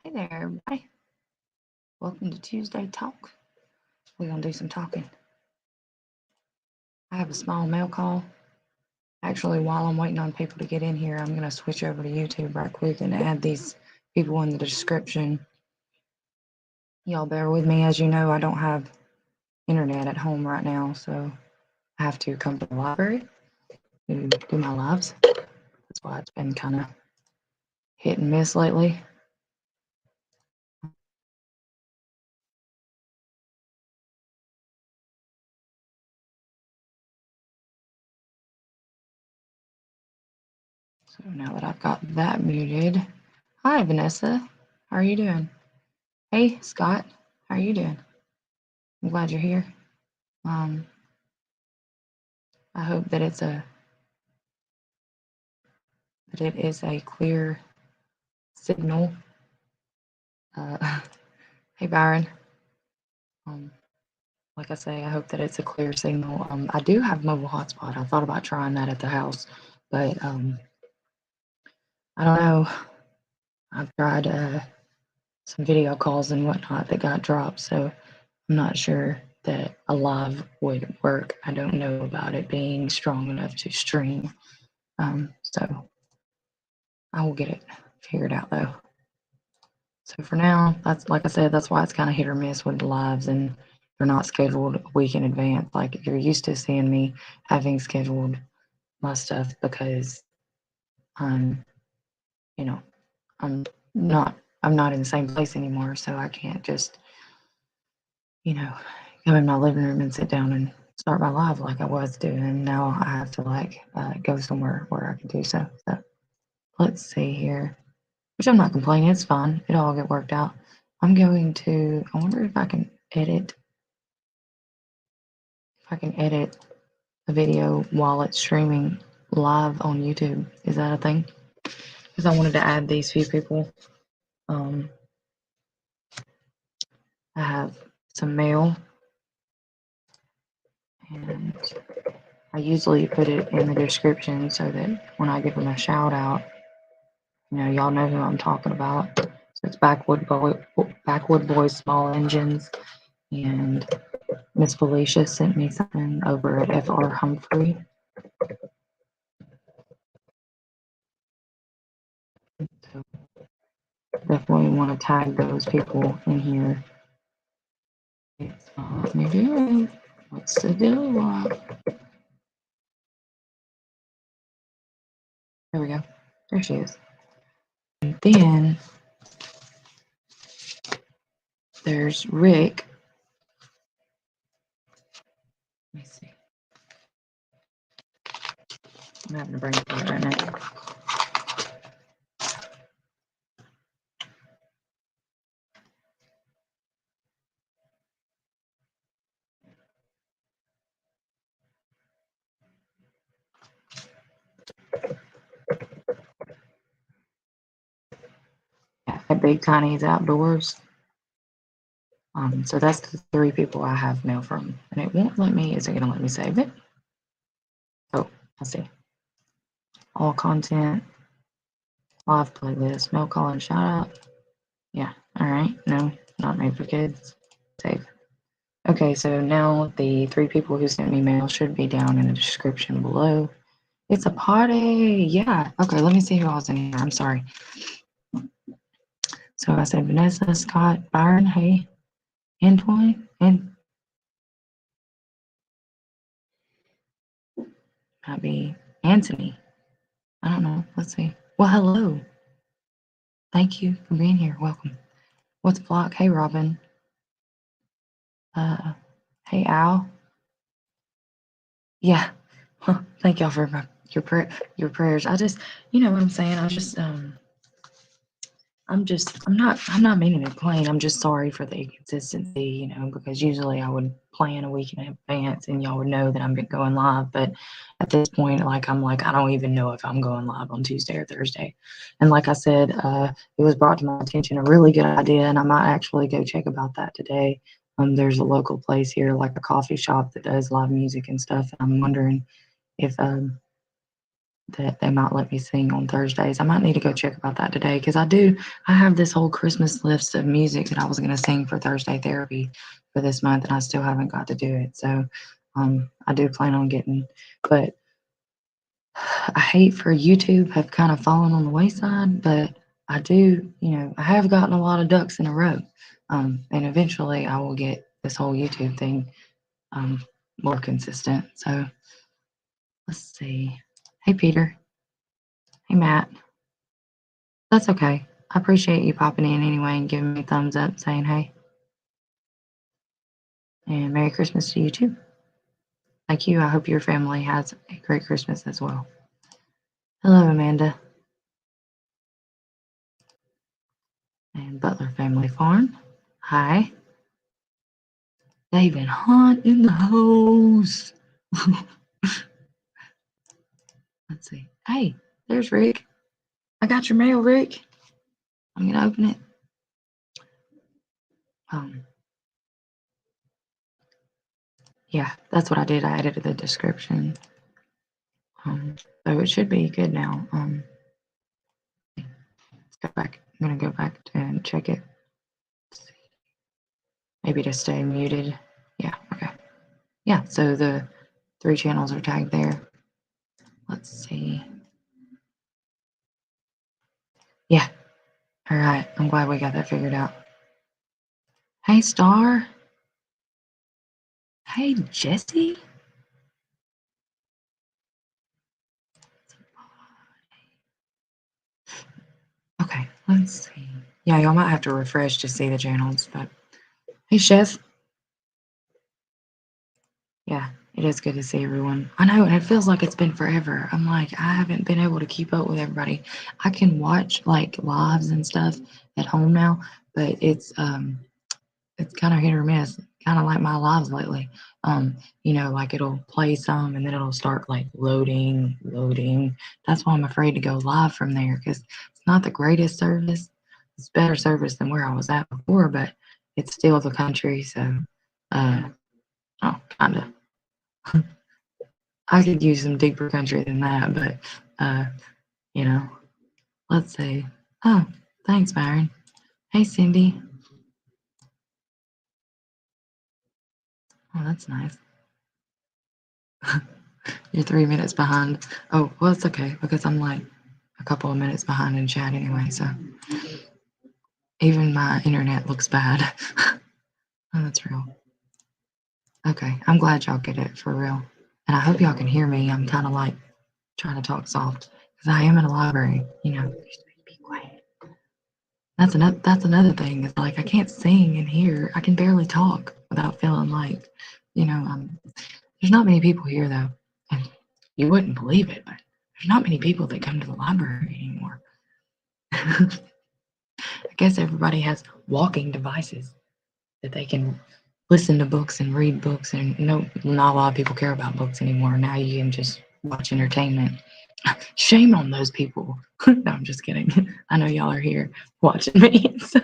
Hey there, everybody. Welcome to Tuesday Talk. We're going to do some talking. I have a small mail call. Actually, while I'm waiting on people to get in here, I'm going to switch over to YouTube right quick and add these people in the description. Y'all bear with me. As you know, I don't have internet at home right now, so I have to come to the library to do my lives. That's why it's been kind of hit and miss lately. So now that I've got that muted, hi Vanessa, how are you doing? Hey Scott, how are you doing? I'm glad you're here. I hope that it is a clear signal. Hey Byron. Like I say, I hope that it's a clear signal. I do have mobile hotspot. I thought about trying that at the house, but I don't know. I've tried some video calls and whatnot that got dropped, so I'm not sure that a live would work. I don't know about it being strong enough to stream. So I will get it figured out though. So for now, that's like I said, that's why it's kind of hit or miss with the lives, and they're not scheduled a week in advance. Like you're used to seeing me having scheduled my stuff because I'm, you know, I'm not in the same place anymore, so I can't just, go in my living room and sit down and start my live like I was doing. And now I have to go somewhere where I can do so. So let's see here, which I'm not complaining. It's fine. It'll all get worked out. I wonder if I can edit a video while it's streaming live on YouTube. Is that a thing? Because I wanted to add these few people. I have some mail, and I usually put it in the description so that when I give them a shout out, y'all know who I'm talking about. So it's Backwood Boys Small Engines, and Miss Felicia sent me something over at FR Humphrey. So definitely want to tag those people in here. It's not me doing. What's the deal? There we go. There she is. And then there's Rick. Let me see. I'm having to bring it up right now. At Big Tiny's Outdoors. So that's the 3 people I have mail from, and it won't let me. Is it gonna let me save it? Oh, I see. All content, live playlist, mail call and shout out. Yeah, all right. No, not made for kids. Save. Okay, so now the 3 people who sent me mail should be down in the description below. It's a party. Yeah. Okay, let me see who else in here. I'm sorry. So I said Vanessa, Scott, Byron, hey, Antoine, and might be Anthony. I don't know. Let's see. Well, hello. Thank you for being here. Welcome. What's Flock? Hey, Robin. Hey, Al. Yeah. Thank y'all for your prayers. I just, you know what I'm saying. I'm not meaning to complain. I'm just sorry for the inconsistency, because usually I would plan a week in advance and y'all would know that I'm going live. But at this point, I don't even know if I'm going live on Tuesday or Thursday. And like I said, it was brought to my attention a really good idea, and I might actually go check about that today. There's a local place here, like a coffee shop that does live music and stuff. And I'm wondering if that they might let me sing on Thursdays. I might need to go check about that today because I have this whole Christmas list of music that I was going to sing for Thursday therapy for this month, and I still haven't got to do it. So I do plan on getting, but I hate for YouTube have kind of fallen on the wayside, but I do, I have gotten a lot of ducks in a row. And eventually I will get this whole YouTube thing more consistent. So let's see. Hey, Peter. Hey, Matt. That's okay. I appreciate you popping in anyway and giving me a thumbs up saying hey. And Merry Christmas to you too. Thank you. I hope your family has a great Christmas as well. Hello, Amanda. And Butler Family Farm. Hi. David Hunt in the house. Let's see. Hey, there's Rick. I got your mail, Rick. I'm gonna open it. Yeah, that's what I did. I edited the description. So it should be good now. Let's go back. I'm gonna go back and check it. Maybe to stay muted. Yeah, okay. Yeah, so the 3 channels are tagged there. Let's see. Yeah. All right. I'm glad we got that figured out. Hey, Star. Hey, Jesse. Okay, let's see. Yeah, y'all might have to refresh to see the channels, but hey, Chef. Yeah, it is good to see everyone. I know, and it feels like it's been forever. I'm like, I haven't been able to keep up with everybody. I can watch like lives and stuff at home now, but it's kind of hit or miss, kind of like my lives lately. Like it'll play some and then it'll start like loading. That's why I'm afraid to go live from there because it's not the greatest service. It's better service than where I was at before, but it's still the country, so kind of. I could use some deeper country than that, but let's see. Oh, thanks, Byron. Hey, Cindy. Oh, that's nice. You're 3 minutes behind. Oh, well, it's okay because I'm like a couple of minutes behind in chat anyway, so even my internet looks bad. Oh, that's real. Okay, I'm glad y'all get it for real. And I hope y'all can hear me. I'm kind of like trying to talk soft because I am in a library, Be quiet. That's another thing. It's like I can't sing in here. I can barely talk without feeling like, there's not many people here though. And you wouldn't believe it, but there's not many people that come to the library anymore. I guess everybody has walking devices that they can listen to books and read books, and not a lot of people care about books anymore. Now you can just watch entertainment. Shame on those people. No, I'm just kidding. I know y'all are here watching me. So,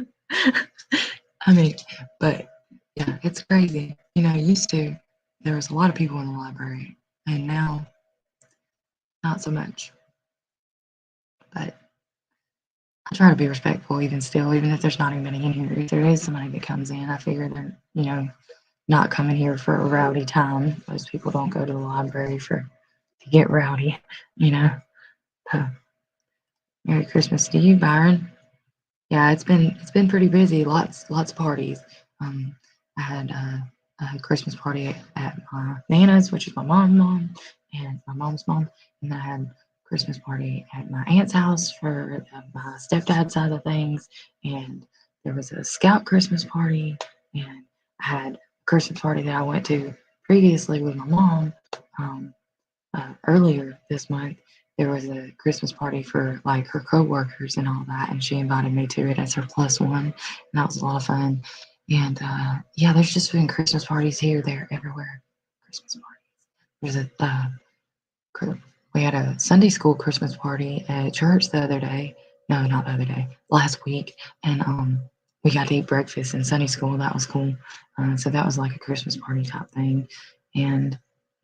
but yeah, it's crazy. Used to, there was a lot of people in the library, and now, not so much. But I try to be respectful even still, even if there's not even many in here. If there is somebody that comes in, I figure they're, not coming here for a rowdy time. Most people don't go to the library to get rowdy, Merry Christmas to you, Byron. Yeah, it's been pretty busy. Lots of parties. I had a Christmas party at my Nana's, which is my mom's mom, and my mom's mom, and then I had a Christmas party at my aunt's house for my stepdad's side of things, and there was a Scout Christmas party, and I had a Christmas party that I went to previously with my mom earlier this month. There was a Christmas party for like her coworkers and all that, and she invited me to it as her plus one, and that was a lot of fun. And yeah, there's just been Christmas parties here, there, everywhere. Christmas parties. We had a Sunday school Christmas party at church the other day. No, not the other day. Last week, and we got to eat breakfast in Sunday school. That was cool. So that was like a Christmas party type thing, and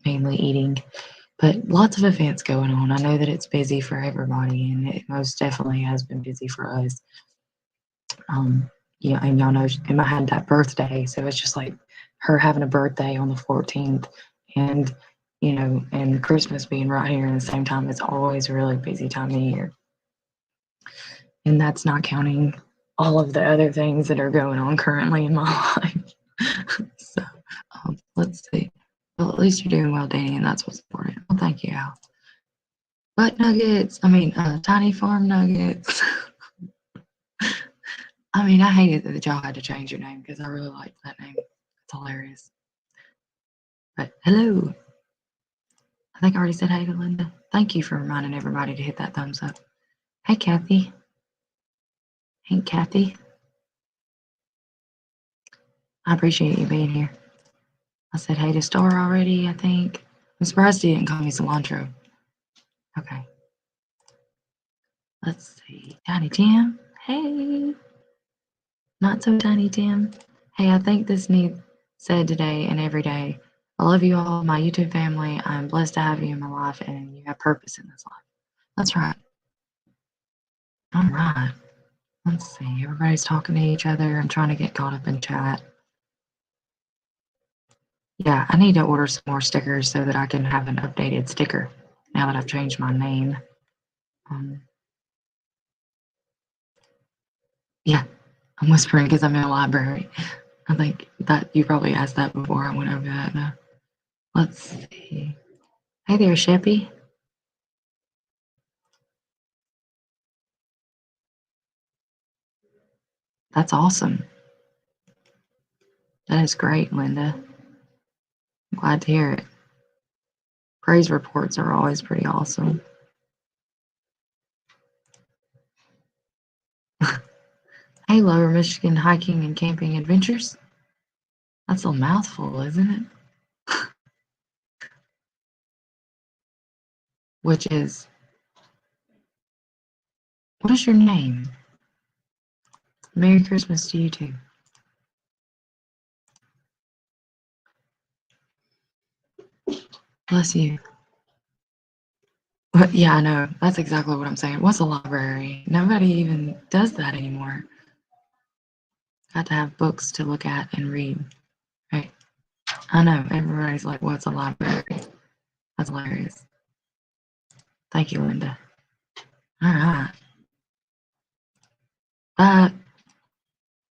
mainly eating. But lots of events going on. I know that it's busy for everybody, and it most definitely has been busy for us. Yeah, and y'all know Emma had that birthday, so it's just like her having a birthday on the 14th, and and Christmas being right here at the same time. It's always a really busy time of year, and that's not counting all of the other things that are going on currently in my life. So let's see. Well, at least you're doing well, Danny, and that's what's important. Well, thank you, Al. Butt nuggets. I mean, tiny farm nuggets. I mean, I hated that y'all had to change your name because I really liked that name. It's hilarious. But hello. I think I already said hey to Linda. Thank you for reminding everybody to hit that thumbs up. Hey, Kathy. Hey, Kathy. I appreciate you being here. I said hey to Star already, I think. I'm surprised he didn't call me cilantro. Okay. Let's see. Tiny Tim. Hey. Not so tiny Tim. Hey, I think this needs said today and every day. I love you all, my YouTube family. I'm blessed to have you in my life, and you have purpose in this life. That's right. All right. Let's see. Everybody's talking to each other. I'm trying to get caught up in chat. Yeah, I need to order some more stickers so that I can have an updated sticker now that I've changed my name. Yeah, I'm whispering because I'm in a library. I think that you probably asked that before I went over that. Though. Let's see. Hey there, Sheppy. That's awesome. That is great, Linda. I'm glad to hear it. Praise reports are always pretty awesome. Hey, Lower Michigan Hiking and Camping Adventures. That's a mouthful, isn't it? Which is, what is your name? Merry Christmas to you too. Bless you. But yeah, I know. That's exactly what I'm saying. What's a library? Nobody even does that anymore. Got to have books to look at and read. Right? I know. Everybody's like, what's a library? That's hilarious. Thank you, Linda. All right.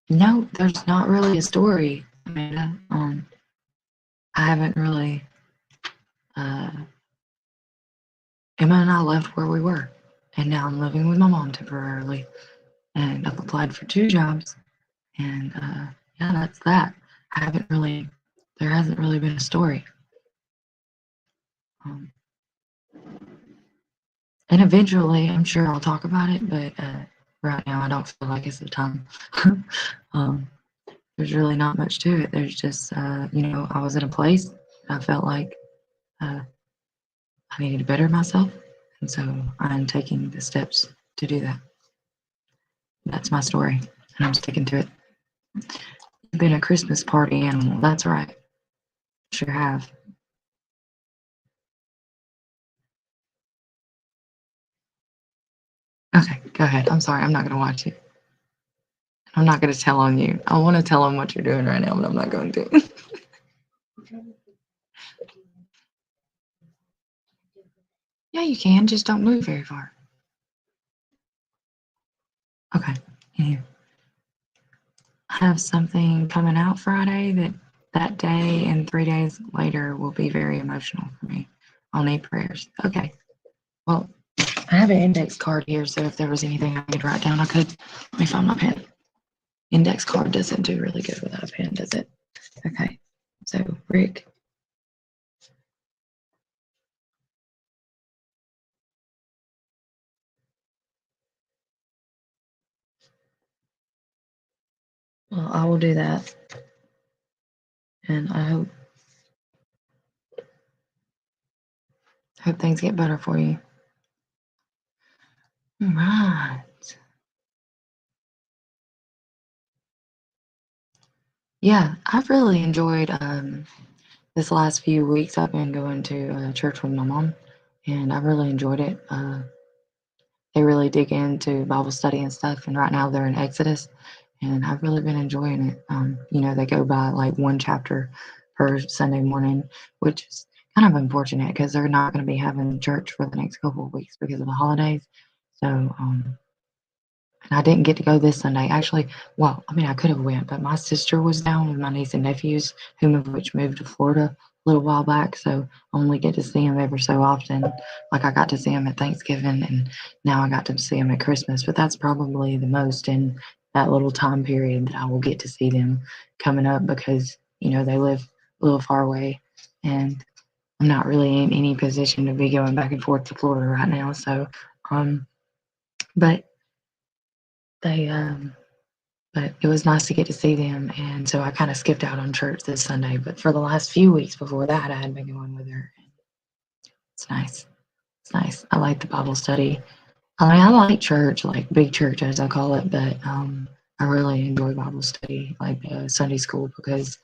No, there's not really a story, Amanda. I haven't really. Emma and I left where we were, and now I'm living with my mom temporarily, and I've applied for 2 jobs, and yeah, that's that. I haven't really. There hasn't really been a story. And eventually, I'm sure I'll talk about it, but right now I don't feel like it's the time. There's really not much to it. There's just, I was in a place I felt like I needed to better myself, and so I'm taking the steps to do that. That's my story, and I'm sticking to it. You've been a Christmas party animal. That's right. Sure have. Okay, go ahead. I'm sorry. I'm not going to watch it. I'm not going to tell on you. I want to tell them what you're doing right now, but I'm not going to. Yeah, you can. Just don't move very far. Okay. Anyway, I have something coming out Friday that day and 3 days later will be very emotional for me. I'll need prayers. Okay. Well, I have an index card here, so if there was anything I could write down, I could. Let me find my pen. Index card doesn't do really good without a pen, does it? Okay. So, Rick. Well, I will do that. And I hope things get better for you. All right. Yeah, I've really enjoyed this last few weeks I've been going to church with my mom, and I've really enjoyed it. They really dig into Bible study and stuff, and right now they're in Exodus, and I've really been enjoying it. They go by like one chapter per Sunday morning, which is kind of unfortunate because they're not going to be having church for the next couple of weeks because of the holidays. So, and I didn't get to go this Sunday. Actually, well, I mean, I could have went, but my sister was down with my niece and nephews, whom of which moved to Florida a little while back. So I only get to see them ever so often. Like I got to see them at Thanksgiving, and now I got to see them at Christmas. But that's probably the most in that little time period that I will get to see them coming up because they live a little far away, and I'm not really in any position to be going back and forth to Florida right now. So, but they but it was nice to get to see them, and so I kind of skipped out on church this Sunday. But for the last few weeks before that, I had been going with her. It's nice. It's nice. I like the Bible study. I mean, I like church, like big church as I call it, but I really enjoy Bible study, like Sunday school, because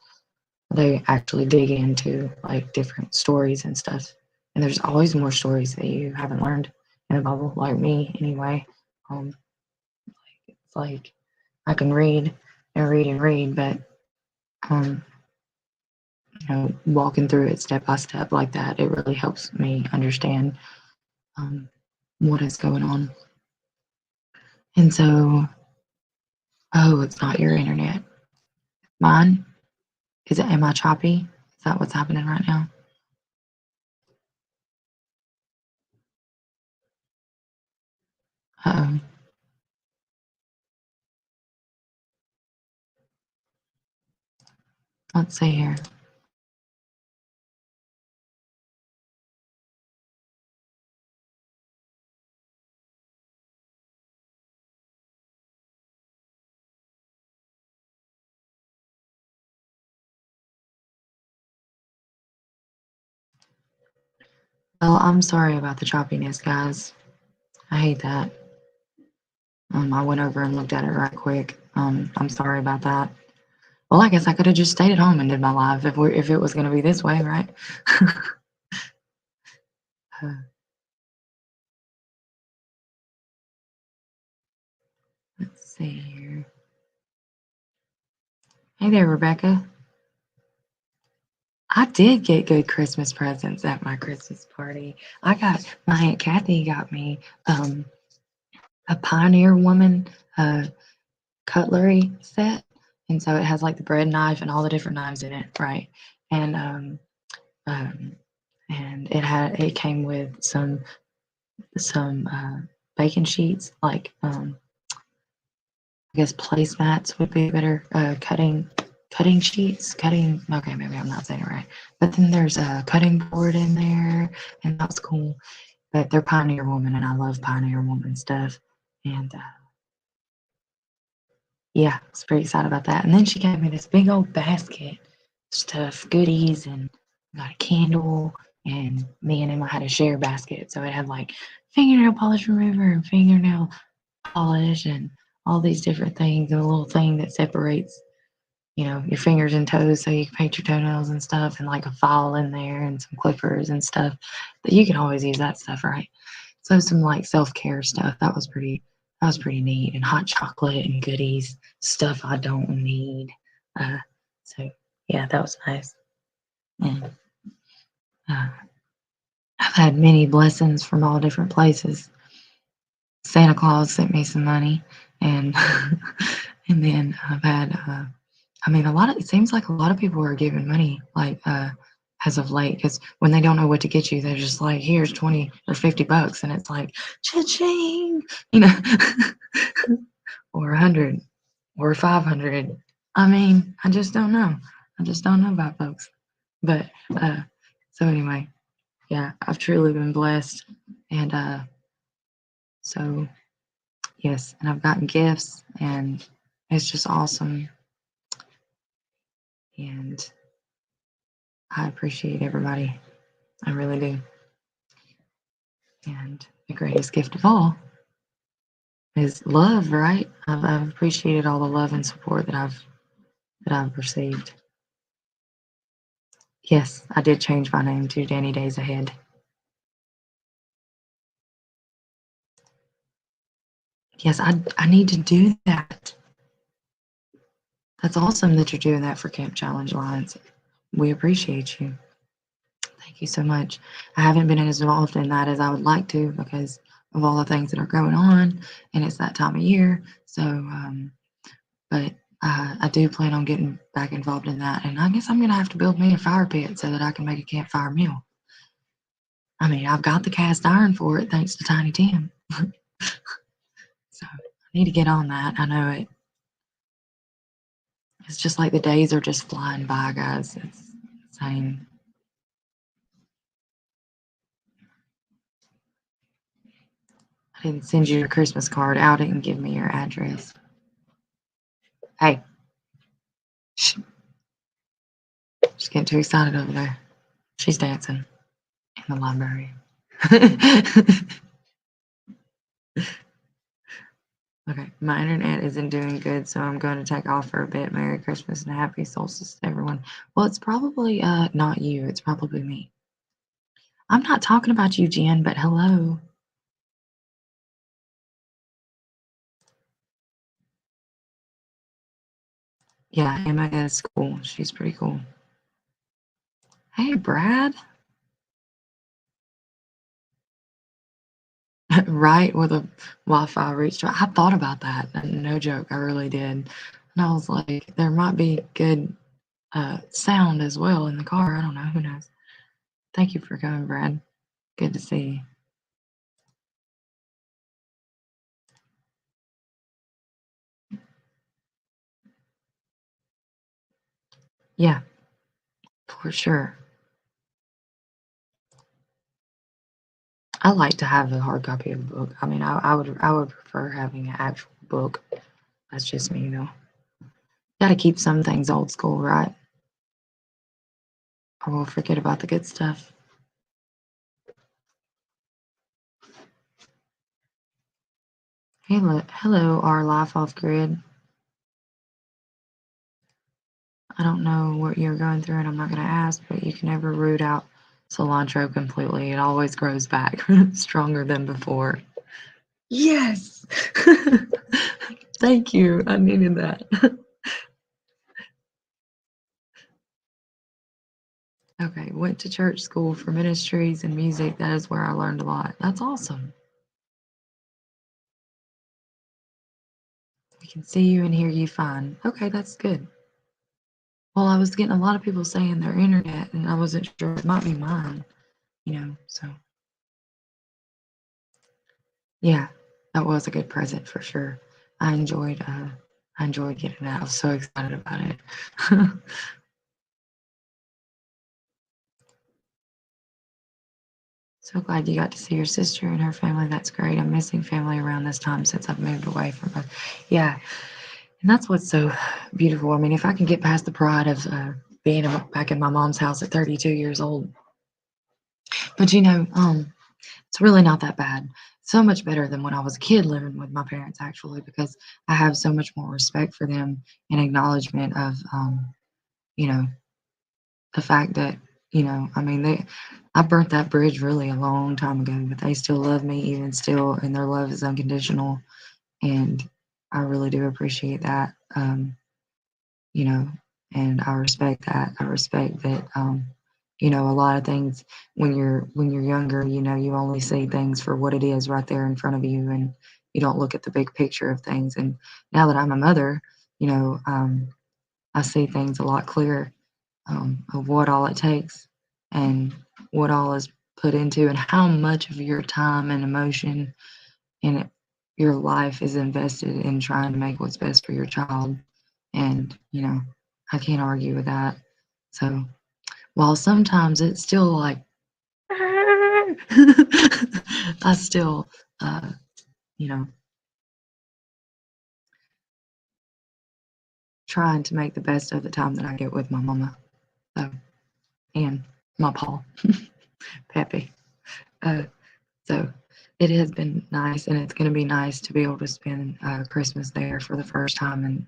they actually dig into like different stories and stuff. And there's always more stories that you haven't learned in the Bible, like me anyway. Um, it's like I can read and read and read, but um, walking through it step by step like that, it really helps me understand um, what is going on. And so, oh, it's not your internet. Mine? Is it, am I choppy? Is that what's happening right now? Uh-oh. Let's see here. Well, I'm sorry about the choppiness, guys. I hate that. I went over and looked at it right quick. I'm sorry about that. Well, I guess I could have just stayed at home and did my live if it was going to be this way, right? uh, let's see here. Hey there, Rebecca. I did get good Christmas presents at my Christmas party. My Aunt Kathy got me a Pioneer Woman cutlery set, and so it has like the bread knife and all the different knives in it, right? And um, and it came with some baking sheets, like I guess placemats would be better. Cutting sheets, cutting. Okay, maybe I'm not saying it right. But then there's a cutting board in there, and that's cool. But they're Pioneer Woman, and I love Pioneer Woman stuff. And yeah, I was pretty excited about that. And then she gave me this big old basket, stuff, goodies, and got a candle. And me and Emma had a share basket, so it had like fingernail polish remover and fingernail polish and all these different things, and a little thing that separates your fingers and toes so you can paint your toenails and stuff, and like a file in there and some clippers and stuff. But you can always use that stuff, right? So some like self-care stuff. That was pretty neat. And hot chocolate and goodies, stuff I don't need. So yeah, that was nice. And uh, I've had many blessings from all different places. Santa Claus sent me some money, and and then I've had I mean, it seems like a lot of people are giving money, like, as of late, because when they don't know what to get you, they're just like, here's 20 or $50. And it's like, cha-ching, you know, or 100 or 500. I mean, I just don't know. I just don't know about folks. But, so anyway, yeah, I've truly been blessed. And, so yes, and I've gotten gifts, and it's just awesome. And I appreciate everybody. I really do. And the greatest gift of all is love, right? I've appreciated all the love and support that I've received. Yes, I did change my name to Danny Days Ahead. Yes, I need to do that. That's awesome that you're doing that for Camp Challenge Alliance. We appreciate you. Thank you so much. I haven't been as involved in that as I would like to because of all the things that are going on, and it's that time of year. So, but I do plan on getting back involved in that, and I guess I'm gonna have to build me a fire pit so that I can make a campfire meal. I mean, I've got the cast iron for it thanks to Tiny Tim, so I need to get on that. I know it's just like the days are just flying by, guys. It's insane. I didn't send you your Christmas card. Al didn't give me your address. Hey, shh, she's getting too excited over there. She's dancing in the library. Okay, my internet isn't doing good, so I'm going to take off for a bit. Merry Christmas and happy solstice to everyone. Well, it's probably not you. It's probably me. I'm not talking about you, Jen, but hello. Yeah, Emma is cool. She's pretty cool. Hey, Brad. Right, with a Wi-Fi reach. I thought about that. No joke, I really did. And I was like, there might be good sound as well in the car. I don't know. Who knows? Thank you for coming, Brad. Good to see you. Yeah, for sure. I like to have a hard copy of a book. I mean, I would prefer having an actual book. That's just me, though. Got to keep some things old school, right? Or we'll forget about the good stuff. Hello, our life off grid. I don't know what you're going through, and I'm not going to ask, but you can never root out cilantro completely. It always grows back stronger than before. Yes! Thank you. I needed that. Okay, went to church school for ministries and music. That is where I learned a lot. That's awesome. We can see you and hear you fine. Okay, that's good. Well, I was getting a lot of people saying their internet, and I wasn't sure. It might be mine, so yeah, that was a good present for sure. I enjoyed uh I enjoyed getting that. I was so excited about it. So glad you got to see your sister and her family. That's great. I'm missing family around this time since I've moved away from her. Yeah, and that's what's so beautiful. I mean, if I can get past the pride of being back in my mom's house at 32 years old, but it's really not that bad. So much better than when I was a kid living with my parents, actually, because I have so much more respect for them and acknowledgement of, you know, the fact that, I mean, I burnt that bridge really a long time ago, but they still love me even still, and their love is unconditional. And I really do appreciate that, you know, and I respect that. I respect that, a lot of things when you're younger, you only see things for what it is right there in front of you, and you don't look at the big picture of things. And now that I'm a mother, I see things a lot clearer, of what all it takes and what all is put into and how much of your time and emotion and your life is invested in trying to make what's best for your child. And, I can't argue with that. So while sometimes it's still like, I still, you know, trying to make the best of the time that I get with my mama. So, and my paw, Peppy. Uh, so it has been nice, and it's going to be nice to be able to spend Christmas there for the first time in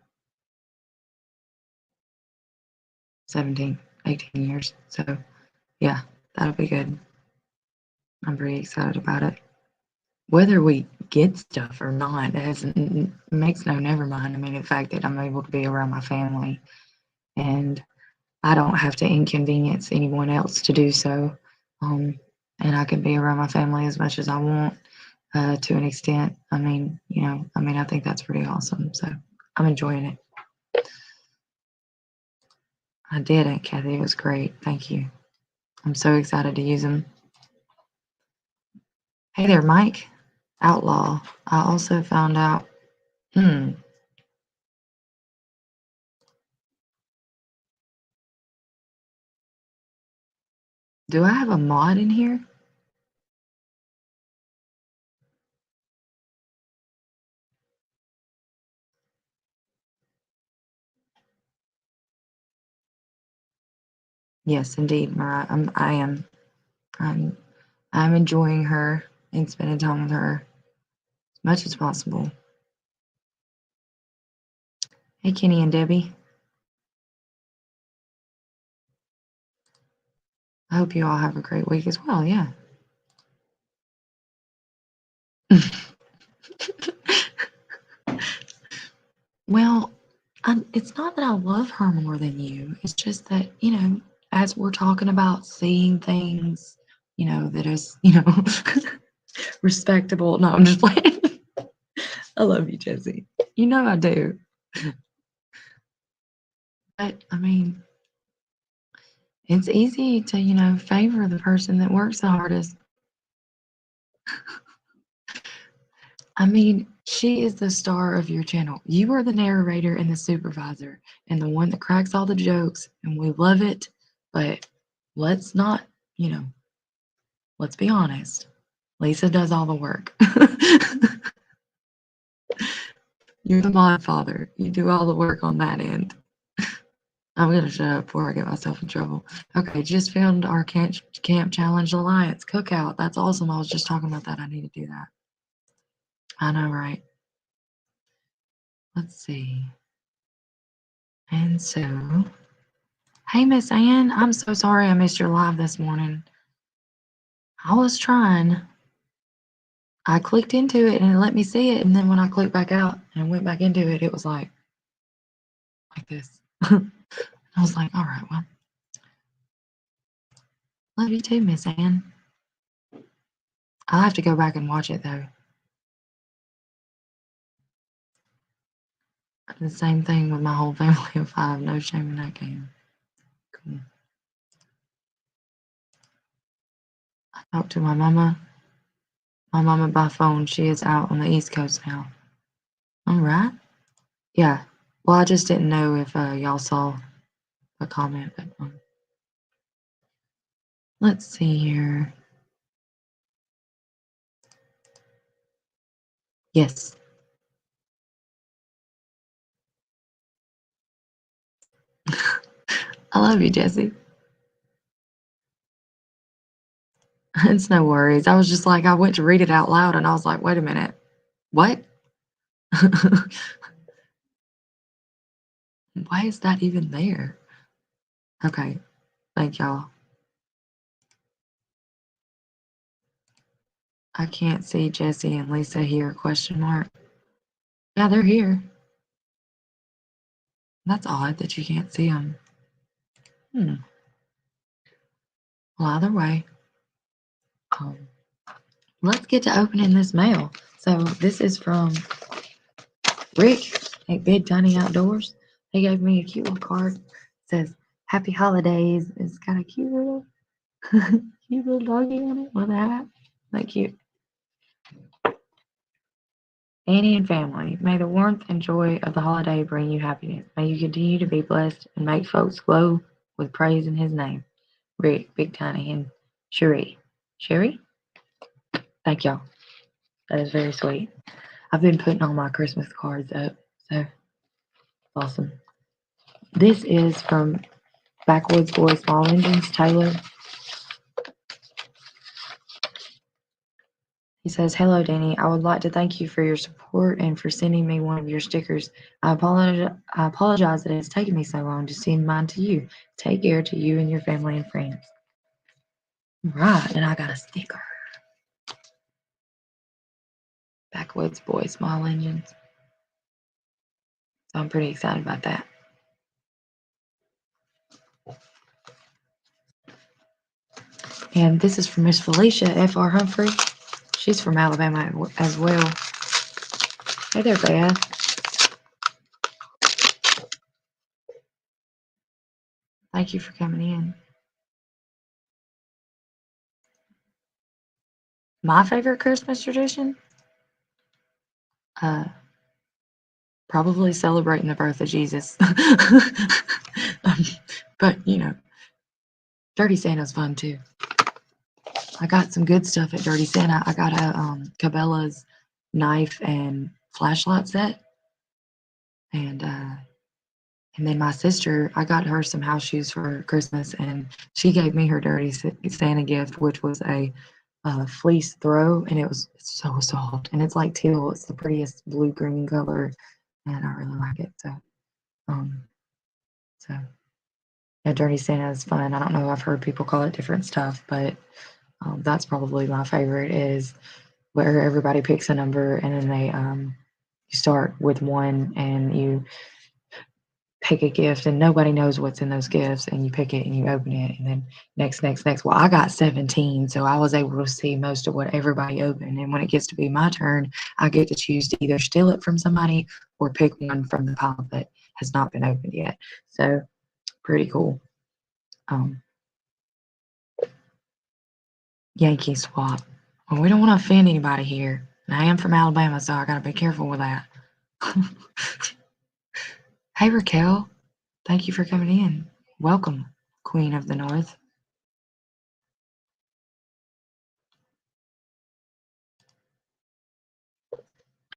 17. 18 years. So yeah, that'll be good. I'm pretty excited about it. Whether we get stuff or not makes no never mind. I mean, the fact that I'm able to be around my family and I don't have to inconvenience anyone else to do so. And I can be around my family as much as I want to an extent. I mean, I think that's pretty awesome. So I'm enjoying it. I did it, Kathy. It was great. Thank you. I'm so excited to use them. Hey there, Mike. Outlaw. I also found out. Do I have a mod in here? Yes, indeed, Mariah. I am. I'm enjoying her and spending time with her as much as possible. Hey, Kenny and Debbie. I hope you all have a great week as well. Yeah. Well, it's not that I love her more than you. It's just that, as we're talking about seeing things, that is, respectable. No, I'm just playing. I love you, Jesse. You know I do. But, I mean, it's easy to, favor the person that works the hardest. I mean, she is the star of your channel. You are the narrator and the supervisor and the one that cracks all the jokes, and we love it. But let's not, let's be honest. Lisa does all the work. You're the mod father. You do all the work on that end. I'm going to shut up before I get myself in trouble. Okay, just found our Camp Challenge Alliance cookout. That's awesome. I was just talking about that. I need to do that. I know, right? Let's see. And so, hey, Miss Ann, I'm so sorry I missed your live this morning. I was trying. I clicked into it and it let me see it. And then when I clicked back out and went back into it, it was like this. I was like, all right, well, love you too, Miss Ann. I'll have to go back and watch it though. The same thing with my whole family of 5. No shame in that game. Cool. I talked to my mama. My mama by phone. She is out on the East Coast now. All right. Yeah. Well, I just didn't know if y'all saw a comment, but let's see here. Yes. I love you, Jesse. It's no worries. I was just like, I went to read it out loud and I was like, wait a minute. What? Why is that even there? Okay. Thank y'all. I can't see Jesse and Lisa here, question mark. Yeah, they're here. That's odd that you can't see them. Well, either way, let's get to opening this mail. So this is from Rick at Big Tiny Outdoors. He gave me a cute little card. It says, Happy Holidays. It's got a cute little doggy on it with a hat. That cute. Annie and family, may the warmth and joy of the holiday bring you happiness. May you continue to be blessed and make folks glow with praise in his name. Rick, Big Tiny, and Cherie. Cherie? Thank y'all. That is very sweet. I've been putting all my Christmas cards up, so awesome. This is from Backwoods Boys Small Engines, Taylor. He says, "Hello, Danny. I would like to thank you for your support and for sending me one of your stickers. I apologize that it's taken me so long to send mine to you. Take care to you and your family and friends." Right, and I got a sticker. Backwoods Boys, Small Engines. So I'm pretty excited about that. And this is from Miss Felicia F.R. Humphrey. She's from Alabama as well. Hey there, Beth. Thank you for coming in. My favorite Christmas tradition? Probably celebrating the birth of Jesus. But, you know, Dirty Santa's fun too. I got some good stuff at Dirty Santa. I got a Cabela's knife and flashlight set. And then my sister, I got her some house shoes for Christmas, and she gave me her Dirty Santa gift, which was a fleece throw, and it's so soft, and it's like teal. It's the prettiest blue-green color, and I really like it. So yeah, Dirty Santa is fun. I don't know. I've heard people call it different stuff, but that's probably my favorite. Is where everybody picks a number, and then they you start with one, and you pick a gift, and nobody knows what's in those gifts, and you pick it and you open it, and then next. Well, I got 17, so I was able to see most of what everybody opened, and when it gets to be my turn, I get to choose to either steal it from somebody or pick one from the pile that has not been opened yet. So pretty cool. Yankee swap. Well, we don't want to offend anybody here, and I am from Alabama, so I gotta be careful with that. Hey, Raquel. Thank you for coming in. Welcome, Queen of the North.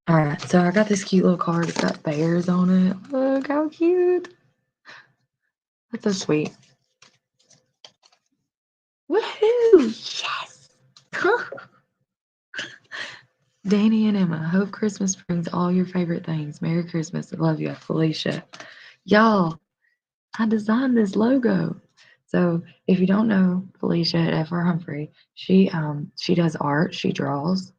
All right, so I got this cute little card. It's got bears on it. Look how cute. That's so sweet. Woohoo! Yes! Danny and Emma, hope Christmas brings all your favorite things. Merry Christmas. I love you, Felicia. Y'all, I designed this logo. So if you don't know Felicia at F.R. Humphrey, she does art, she draws,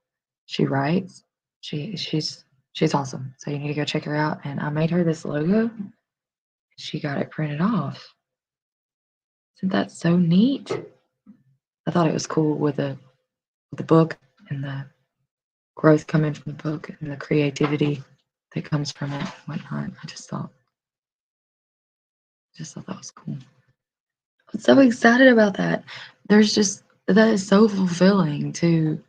she writes, she's awesome. So you need to go check her out. And I made her this logo. She got it printed off. Isn't that so neat? I thought it was cool with the book and the growth coming from the book and the creativity that comes from it and whatnot. I just thought that was cool. I'm so excited about that. There's just that is so fulfilling to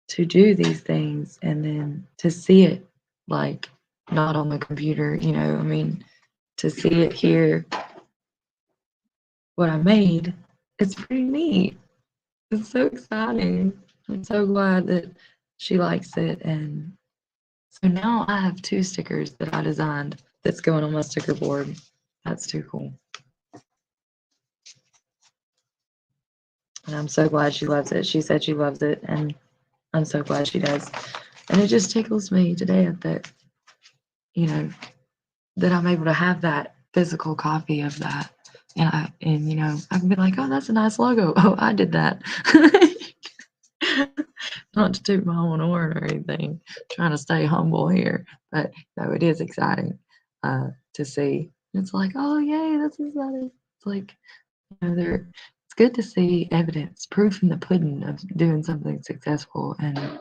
do these things and then to see it like not on the computer, you know, I mean, to see it here, what I made, it's pretty neat. It's so exciting. I'm so glad that she likes it. And so now I have 2 stickers that I designed that's going on my sticker board. That's too cool. And I'm so glad she loves it. She said she loves it, and I'm so glad she does. And it just tickles me today that, you know, that I'm able to have that physical copy of that. And you know, I can be like, oh, that's a nice logo. Oh, I did that. Not to toot my own horn or anything, trying to stay humble here. But no, it is exciting to see. It's like, oh, yay, that's exciting. It's like, you know, it's good to see evidence, proof in the pudding of doing something successful and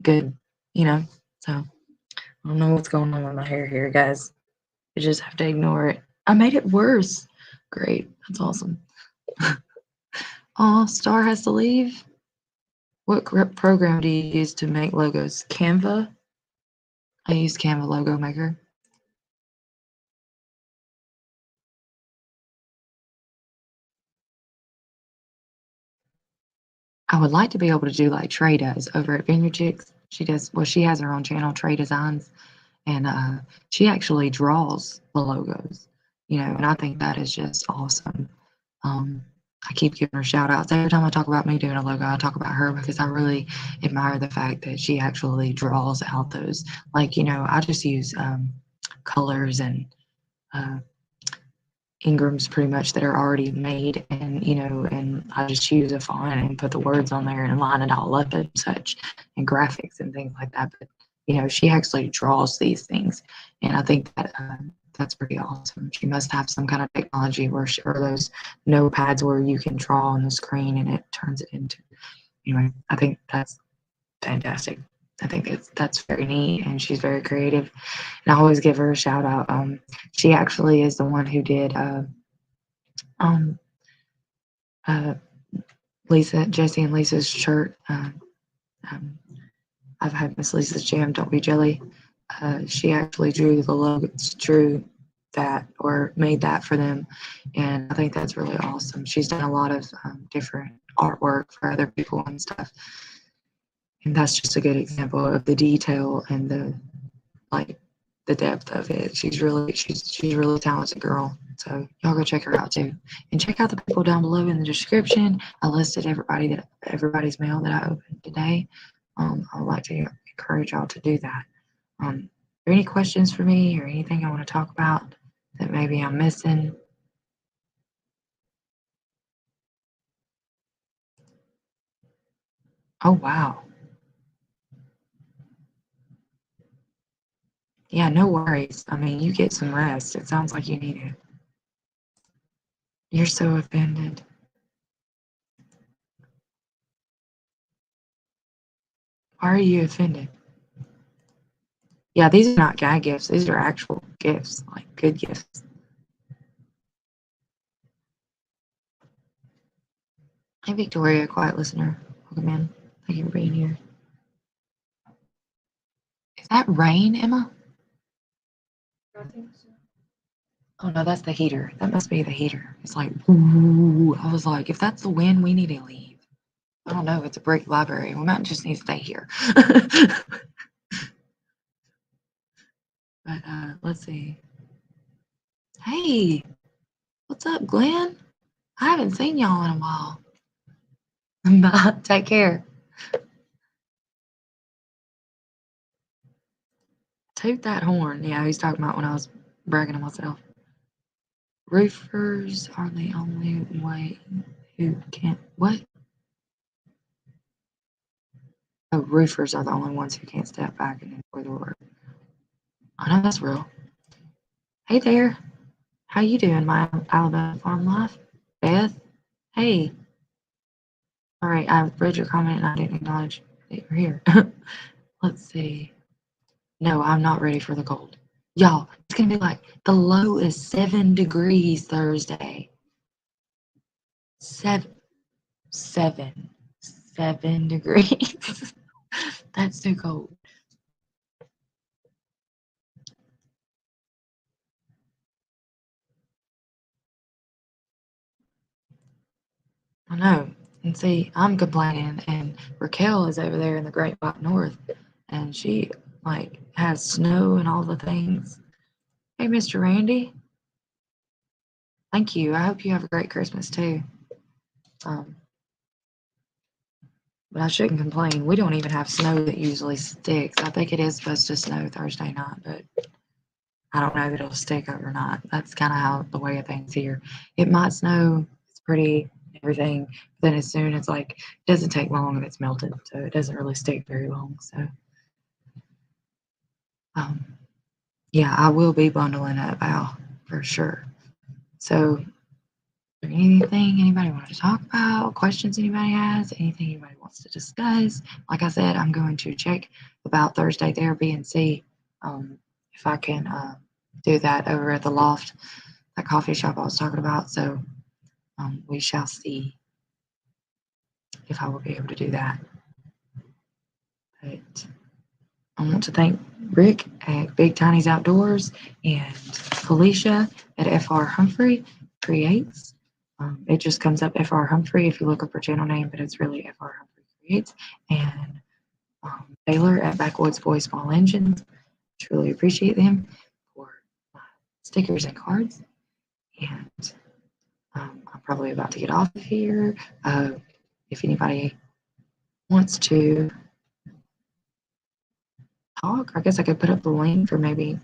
good, you know. So I don't know what's going on with my hair here, guys. You just have to ignore it. I made it worse. Great. That's awesome. Oh, Star has to leave. What program do you use to make logos? Canva? I use Canva Logo Maker. I would like to be able to do like Trey does over at Vineyard Chicks. She does, well, she has her own channel, Trey Designs, and she actually draws the logos, you know, and I think that is just awesome. I keep giving her shout outs. Every time I talk about me doing a logo, I talk about her because I really admire the fact that she actually draws out those. Like, I just use colors and uh, Ingrams pretty much that are already made, and I just use a font and put the words on there and line it all up and such, and graphics and things like that. But she actually draws these things, and I think that that's pretty awesome. She must have some kind of technology or those notepads where you can draw on the screen and it turns it into. Anyway, I think that's fantastic. I think that's very neat, and she's very creative. And I always give her a shout out. She actually is the one who did um, uh, Jesse and Lisa's shirt. Um, I've had Miss Lisa's jam. Don't be jelly. She actually drew the logo, drew that or made that for them, and I think that's really awesome. She's done a lot of different artwork for other people and stuff, and that's just a good example of the detail and the depth of it. She's a really talented girl. So y'all go check her out too, and check out the people down below in the description. I listed everybody's mail that I opened today. I would like to encourage y'all to do that. Are there any questions for me or anything I want to talk about that maybe I'm missing? Oh wow. Yeah, no worries. I mean, you get some rest. It sounds like you need it. You're so offended. Why are you offended? Yeah, these are not gag gifts. These are actual gifts, like good gifts. Hey, Victoria, quiet listener. Welcome in. Thank you for being here. Is that rain, Emma? I think so. Oh no, that's the heater. That must be the heater. It's like, ooh. I was like, if that's the wind, we need to leave. I don't know. It's a brick library. We might just need to stay here. But let's see. Hey, what's up, Glenn? I haven't seen y'all in a while. Bye. Take care. Toot that horn. Yeah, he's talking about when I was bragging on myself. Roofers are the only way who can't. What? Oh, roofers are the only ones who can't step back and enjoy the work. I know that's real. Hey there. How you doing, my Alabama farm life? Beth? Hey. All right, I read your comment and I didn't acknowledge that you're here. Let's see. No, I'm not ready for the cold. Y'all, it's gonna be like the low is 7 degrees Thursday. 7, 7, 7 degrees. That's too cold. I know. And see, I'm complaining, and Raquel is over there in the Great White North, and she has snow and all the things. Hey, Mr. Randy. Thank you. I hope you have a great Christmas too. Um, but I shouldn't complain. We don't even have snow that usually sticks. I think it is supposed to snow Thursday night, but I don't know that it'll stick overnight. That's kind of how the way of things here. It might snow. It's pretty everything. But then as soon as it doesn't take long and it's melted, so it doesn't really stick very long. So um, yeah, I will be bundling up, Al, for sure. So anything anybody want to talk about? Questions anybody has? Anything anybody wants to discuss? Like I said, I'm going to check about Thursday therapy and see if I can do that over at the Loft, that coffee shop I was talking about. So we shall see if I will be able to do that. But I want to thank Rick at Big Tiny's Outdoors and Felicia at FR Humphrey Creates. It just comes up FR Humphrey if you look up her channel name, but it's really FR Humphrey Creates. And Taylor at Backwoods Boy Small Engines. Truly appreciate them for stickers and cards. And I'm probably about to get off of here. If anybody wants to talk, I guess I could put up the link, or maybe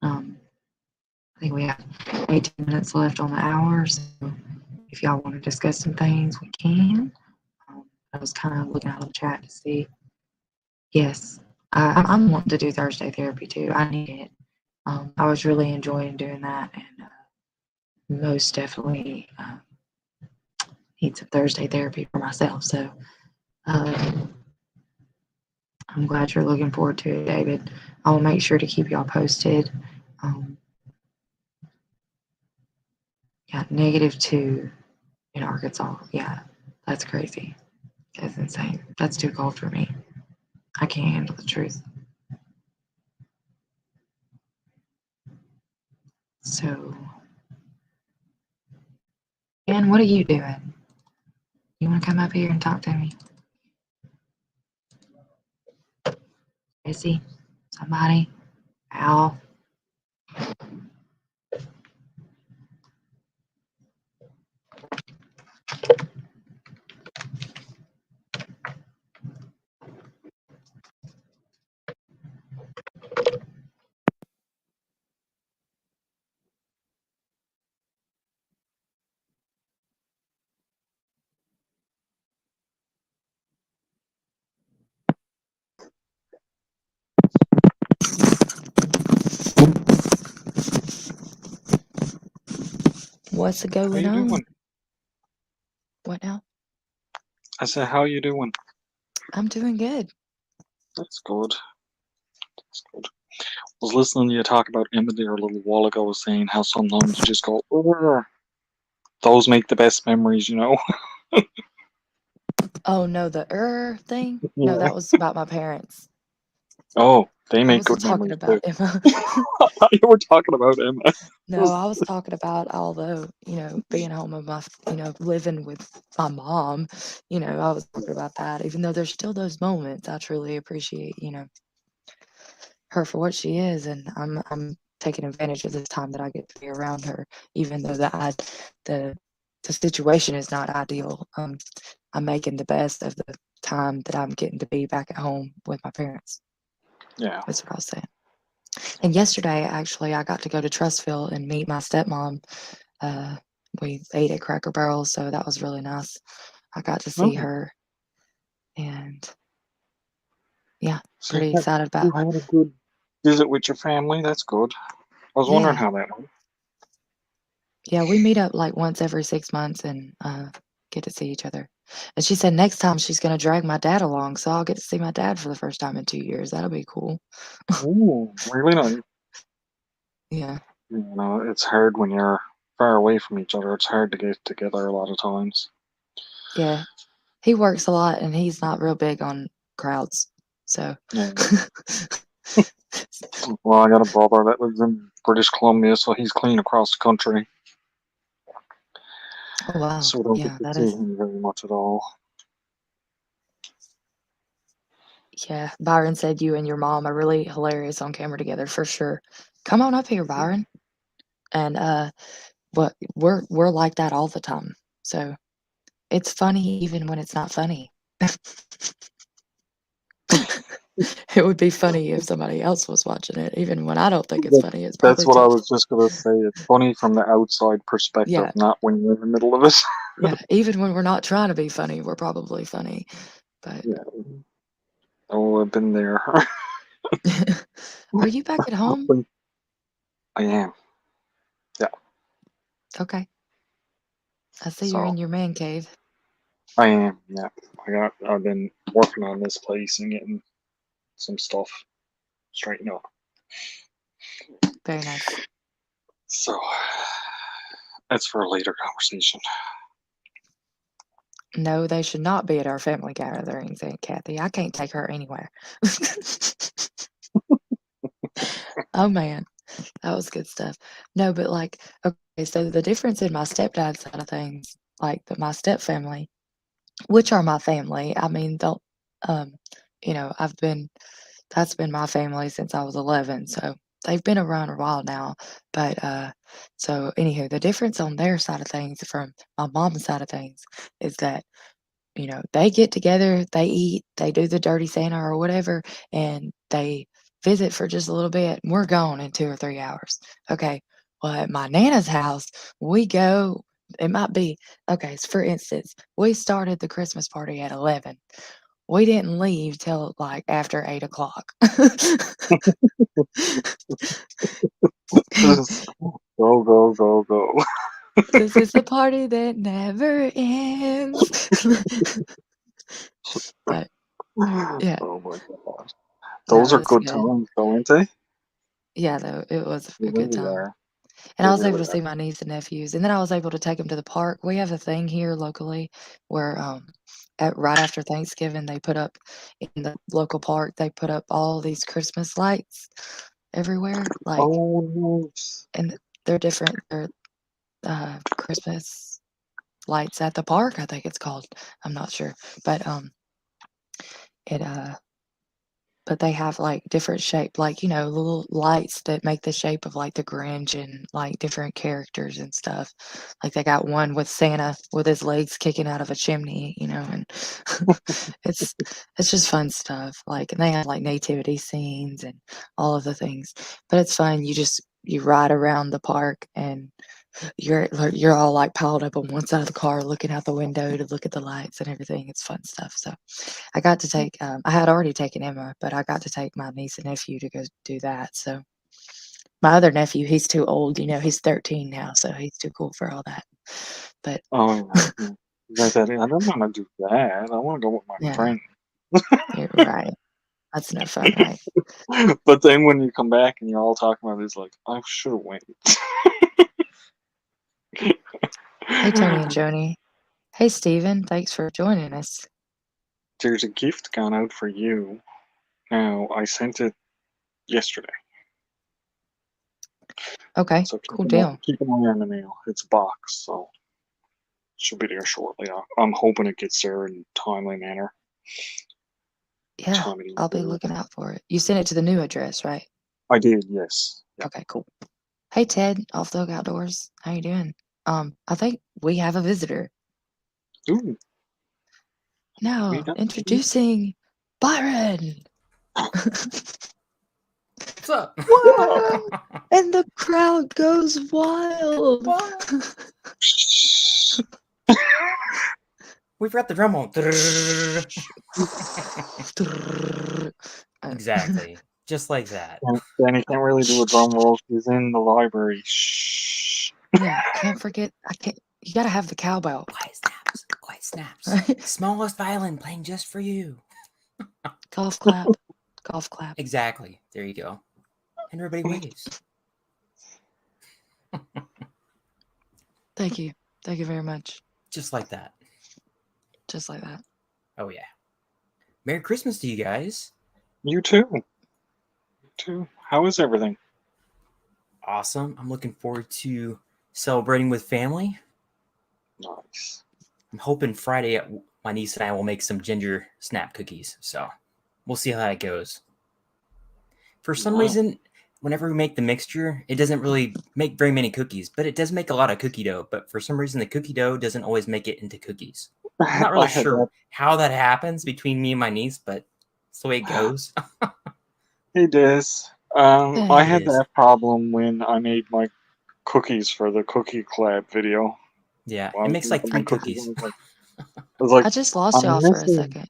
I think we have 18 minutes left on the hour, so if y'all want to discuss some things, we can. I was kind of looking out of the chat to see. Yes, I'm wanting to do Thursday therapy too. I need it. I was really enjoying doing that, and most definitely need some Thursday therapy for myself. So I'm glad you're looking forward to it, David. I will make sure to keep y'all posted. Yeah, -2 in Arkansas. Yeah, that's crazy. That's insane. That's too cold for me. I can't handle the truth. So, and what are you doing? You want to come up here and talk to me? Jesse? Somebody? Al? What's How going you on? doing? What now? I said, how you doing? I'm doing good. That's good. That's good. I was listening to you talk about Emma there a little while ago, saying how sometimes you just go, "Ugh." Those make the best memories, you know? Oh no, the thing? No, Yeah. that was about my parents. Oh, they I make wasn't good talking memories too. about Emma. You were talking about Emma. No, I was talking about although, being home with my, living with my mom, I was talking about that. Even though there's still those moments, I truly appreciate, her for what she is, and I'm taking advantage of this time that I get to be around her, even though the situation is not ideal. I'm making the best of the time that I'm getting to be back at home with my parents. Yeah. That's what I was saying. And yesterday, actually, I got to go to Trustville and meet my stepmom. We ate at Cracker Barrel, so that was really nice. I got to see Oh, her, and yeah, so pretty excited you about. had a good visit with your family. That's good. I was wondering Yeah, how that went. yeah, we meet up like once every 6 months and get to see each other. And she said next time she's gonna drag my dad along, so I'll get to see my dad for the first time in 2 years. That'll be cool. Ooh, really nice. Yeah, You know, it's hard when you're far away from each other. It's hard to get together a lot of times. yeah. He works a lot and he's not real big on crowds. So Yeah. Well, I got a brother that lives in British Columbia, so he's clean across the country. oh wow. So we don't get Yeah, to that see is him very much at all. yeah. Byron said you and your mom are really hilarious on camera together for sure. Come on up here, Byron. And what we're like that all the time. So it's funny even when it's not funny. It would be funny if somebody else was watching it, even when I don't think it's That, funny. It's that's probably what I just was just gonna say. It's funny from the outside perspective, yeah, not when you're in the middle of it. yeah. Even when we're not trying to be funny, we're probably funny. But Yeah. Oh, I've been there. are you back at home? I am. Yeah. Okay. I see you're So in your man cave. I am. Yeah. I've been working on this place and getting some stuff straightened up. Very nice. So that's for a later conversation. No, they should not be at our family gatherings, Aunt Kathy. I can't take her anywhere. Oh man, that was good stuff. No, but like, okay, so the difference in my stepdad's side of things, like my step family, which are my family. I mean, they'll, um, that's been my family since I was 11, so they've been around a while now, but so anywho, the difference on their side of things from my mom's side of things is that they get together, they eat, they do the dirty Santa or whatever, and they visit for just a little bit, and we're gone in 2 or 3 hours. Okay. Well, at my Nana's house, we go, it might be, okay, so for instance, we started the Christmas party at 11. We didn't leave till like after 8 o'clock. Just go, go, go, go. This is a party that never ends. But yeah, Oh my god. no, Those are it's good good. times, though, aren't they? Yeah, though, it was They a good really time. are. And They I was able really to are. see my niece and nephews, and then I was able to take them to the park. We have a thing here locally where, right after Thanksgiving, they put up in the local park, they put up all these Christmas lights everywhere, like, Oh, nice. and they're different. They're Christmas lights at the park, I think it's called. I'm not sure, but it but they have like different shape, like little lights that make the shape of like the Grinch and like different characters and stuff. Like they got one with Santa with his legs kicking out of a chimney, and it's it's just fun stuff. Like, and they have like nativity scenes and all of the things. But it's fun. You ride around the park and you're all like piled up on one side of the car looking out the window to look at the lights and everything. It's fun stuff. So I got to take I had already taken Emma, but I got to take my niece and nephew to go do that. So my other nephew, he's too old, he's 13 now, so he's too cool for all that. But Oh, yeah. Yeah. You guys said, I don't want to do that. I want to go with my yeah, friend. you're right. That's no fun, right? But then when you come back and you're all talking about it, it's like, I should have went. Hey Tony and Joni. Hey Steven, thanks for joining us. There's a gift gone out for you. Now, I sent it yesterday. Okay, So cool deal. keep an eye on the mail. It's a box, so it should be there shortly. I'm hoping it gets there in a timely manner. Yeah, Timely I'll be manner. looking out for it. You sent it to the new address, right? I did, yes. Yeah. Okay, cool. Hey Ted, Off the Hook Outdoors. How you doing? I think we have a visitor. Ooh, Now, got introducing Byron. What's up? Whoa! And the crowd goes wild. We forgot the drum roll. Exactly. Just like that. Danny can't really do a drum roll. She's in the library. Shh. Yeah, can't forget. You gotta have the cowbell. Quiet snaps. Quiet snaps. Right? Smallest violin playing just for you. Golf clap. Golf clap. Exactly. There you go. And everybody waves. Thank you. Thank you very much. Just like that. Just like that. Oh, yeah. Merry Christmas to you guys. You too. You too. How is everything? Awesome. I'm looking forward to celebrating with family. Nice. I'm hoping Friday my niece and I will make some ginger snap cookies. So we'll see how that goes. For some Wow. reason, whenever we make the mixture, it doesn't really make very many cookies, but it does make a lot of cookie dough. But for some reason, the cookie dough doesn't always make it into cookies. I'm not really I had sure how that happens between me and my niece, but it's the way it goes. It is. Yeah, I it had is. that problem when I made my cookies for the cookie collab video. Yeah, Well, it makes like making 3 cookies. I was like, I just lost y'all for a second.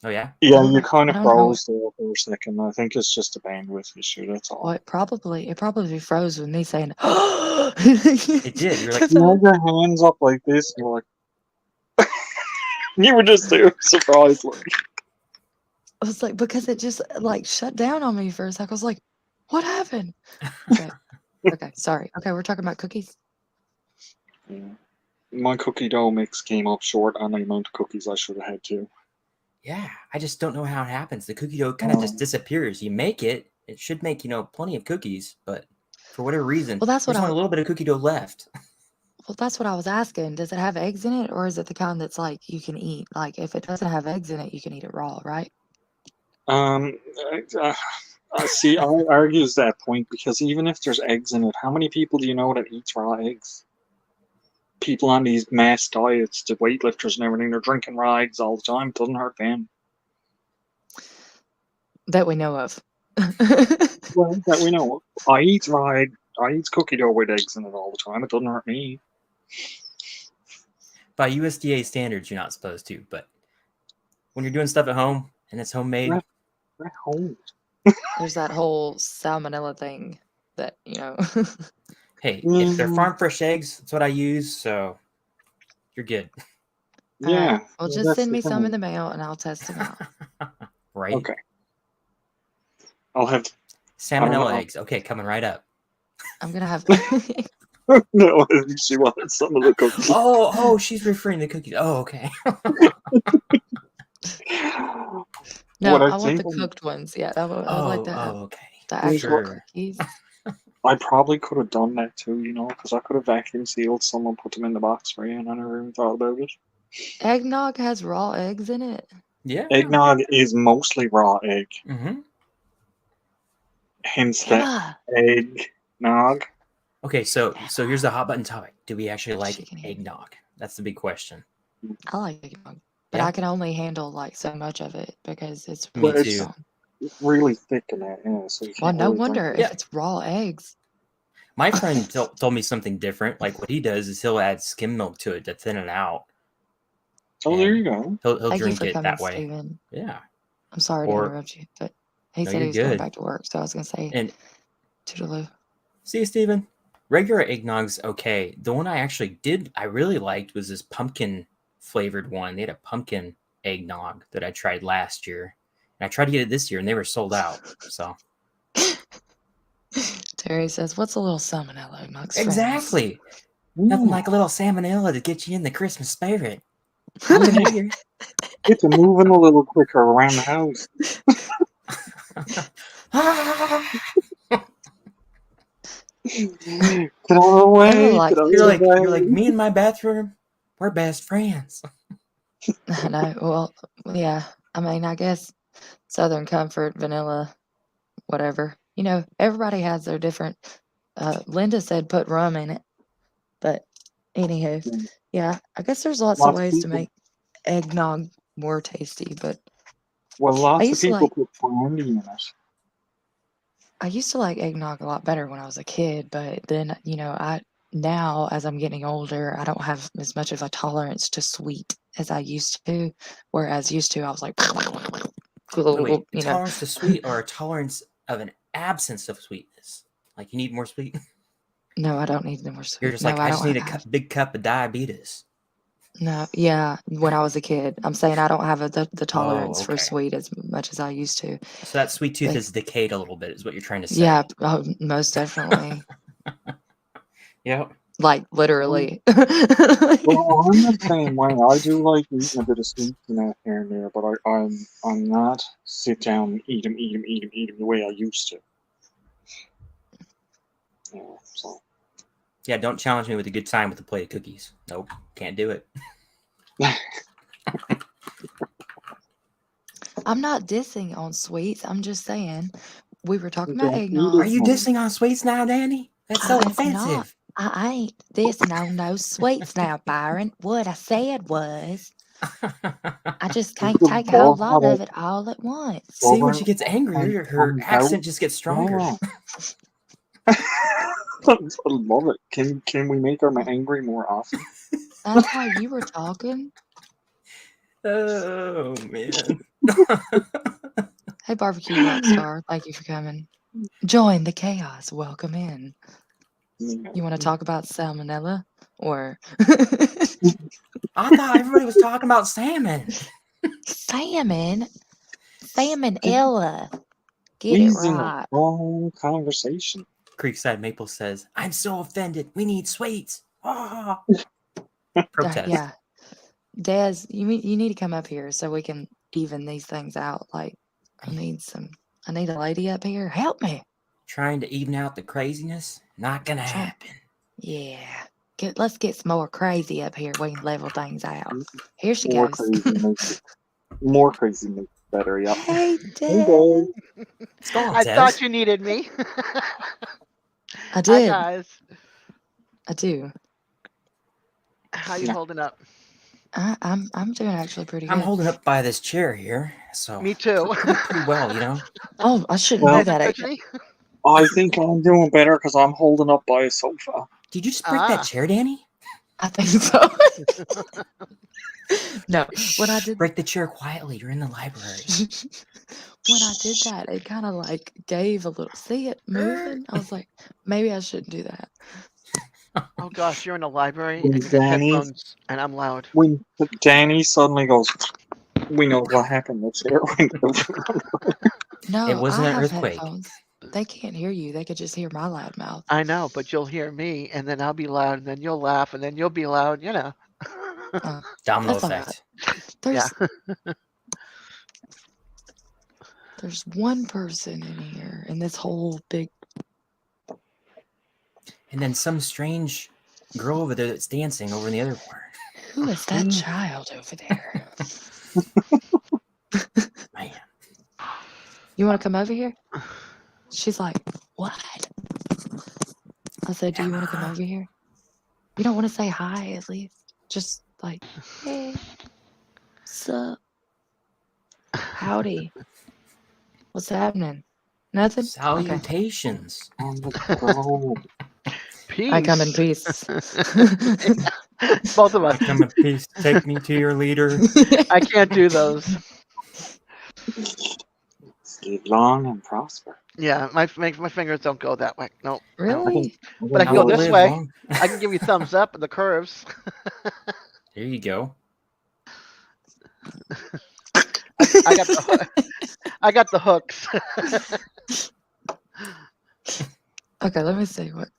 Oh, yeah? Yeah, I don't you know- kind I of don't know. froze there for a second. I think it's just a bandwidth issue. That's all. Well, it probably froze with me saying, It did. You're like, You had your hands up like this, and you're like, you were just too surprised. Like, I was like, because it just like shut down on me for a sec. I was like, what happened? Okay. Okay. Sorry. Okay. We're talking about cookies. yeah. My cookie dough mix came up short on the amount of cookies I should have had too. yeah, I just don't know how it happens. The cookie dough kind of just disappears. You make it. It should make, plenty of cookies, but for whatever reason, Well, that's what there's only a little bit of cookie dough left. Well, that's what I was asking. Does it have eggs in it, or is it the kind that's like you can eat? Like if it doesn't have eggs in it, you can eat it raw, right? Uh, See, I argues that point because even if there's eggs in it, how many people do you know that eats raw eggs? People on these mass diets, the weightlifters and everything, they're drinking raw eggs all the time. It doesn't hurt them. That we know of. Well, that we know. I eat raw egg. I eat cookie dough with eggs in it all the time. It doesn't hurt me. By USDA standards, you're not supposed to, but when you're doing stuff at home and it's homemade, Right. At home. There's that whole salmonella thing that, hey, if they're Mm. farm fresh eggs, that's what I use, so you're good. Yeah. Well, yeah, just that's send me some in thing. the mail and I'll test them out. Right? Okay. I'll have. Salmonella Uh, eggs. Okay, coming right up. I'm going to have. No, she wanted some of the cookies. Oh, she's referring to cookies. Oh, okay. No, What I I want the think cooked ones. Yeah, I would like the okay. actual Sure. cookies. I probably could have done that too, because I could have vacuum sealed some and put them in the box for you, and I never even thought about it. Eggnog has raw eggs in it. Yeah. Eggnog is mostly raw egg, Mm-hmm. hence the Yeah. eggnog. Okay, so here's the hot button topic. Do we actually like Chicken egg. eggnog? That's the big question. I like eggnog, but Yeah. I can only handle like so much of it because it's Me really too. strong. It's really thick in that, yeah. So you Well, can't no really drink wonder it. if it's raw eggs. My friend told me something different. Like what he does is he'll add skim milk to it to thin it out. Oh, there you go. He'll Thank you drink for it coming, that way. Stephen. Yeah. I'm sorry Or- to interrupt you, but he No, said he you're was going good. back to work, so I was going to say And toodaloo. see, Steven, regular eggnog's okay. The one I really liked was this pumpkin flavored one. They had a pumpkin eggnog that I tried last year. And I tried to get it this year and they were sold out. So Terry says, "What's a little salmonella amongst friends?" exactly. Nothing Ooh, like a little salmonella to get you in the Christmas spirit. I'm gonna hear. get to moving a little quicker around the house. Get out of the way. like- Get out of You're the like way. me and my bathroom. We're best friends. I know. Well, yeah. I mean, I guess Southern Comfort, vanilla, whatever. Everybody has their different. Linda said put rum in it, but anywho, Mm. yeah. I guess there's lots Lots of of ways to people- make eggnog more tasty, but Well, lots of used to people like- put brandy in it. I used to like eggnog a lot better when I was a kid, but then, now as I'm getting older, I don't have as much of a tolerance to sweet as I used to. Whereas used to, I was like, Wait, a tolerance to sweet or a tolerance of an absence of sweetness? Like you need more sweet? No, I don't need no more sweet. You're just No, like, I just need a have- big cup of diabetes. No, yeah, when I was a kid. I'm saying I don't have the tolerance for okay. sweet as much as I used to. So that sweet tooth But- has decayed a little bit, is what you're trying to say. Yeah, most definitely. Yep. Like literally. Well, I'm the same way. I do like eating a bit of sweet in that here and there, but I'm not sit down and eat them the way I used to. Yeah, so Yeah, don't challenge me with a good time with a plate of cookies. Nope, can't do it. I'm not dissing on sweets. I'm just saying we were talking about Don't eat eggnog. it. Are you dissing on sweets now, Danny? That's so I'm offensive. not. I ain't dissing on no sweets now, Byron. What I said was I just can't can take a whole both lot have of it all at once. See, when she gets angry, her Come accent out. just gets stronger. Yeah. I love it. Can we make our angry more often? That's how you were talking. Oh man. Hey, barbecue rockstar, thank you for coming. Join the chaos. Welcome in. You want to talk about salmonella or I thought everybody was talking about salmon. salmon? Salmonella. Get it He's in the right. wrong conversation. Creekside Maple says, "I'm so offended. We need sweets." Ah. Protest. Yeah. Des, you need to come up here so we can even these things out. Like, I need a lady up here. Help me. Trying to even out the craziness? Not gonna Try- happen. Yeah. Let's get some more crazy up here. We can level things out. Here she More goes. crazy, make it. More crazy, make it. Better yet. Hey, Hey, Dad. Dave. What's going on, I Des? thought you needed me. I Hi did. guys. I do. How you Yeah. holding up? I'm doing actually pretty I'm good. holding up by this chair here, so Me too. pretty well, you know. Oh, I shouldn't Well- do Nice and that. cushiony? I think I'm doing better because I'm holding up by a sofa. Did you just break Ah. that chair, Danny? I think so. No, when I did Break the chair quietly. You're in the library. when I did that, it kind of like gave a little. See it moving? I was like, maybe I shouldn't do that. Oh gosh, you're in the library When and you have Danny- headphones and I'm loud. When Danny suddenly goes, we know what happened. The chair went over. No, It wasn't I an have earthquake. headphones. They can't hear you. They could just hear my loud mouth. I know, but you'll hear me and then I'll be loud and then you'll laugh and then you'll be loud, you know. Domino That's all effect. There's Yeah. there's one person in here in this whole big. And then some strange girl over there that's dancing over in the other corner. Who is that child over there? Man. You want to come over here? She's like, what? I said, do you want to come Emma. over here? You don't want to say hi at least? Just like, hey, sup? Howdy. What's happening? Nothing? Okay. Salutations. On the go. Peace. I come in peace. Both of us. Come in peace. Take me to your leader. I can't do those. Live long and prosper. Yeah, my fingers don't go that way. No. Really? But I can I go will this live way. long. I can give you thumbs up in the curves. There you go. I got the I got the hooks. Okay, let me see what.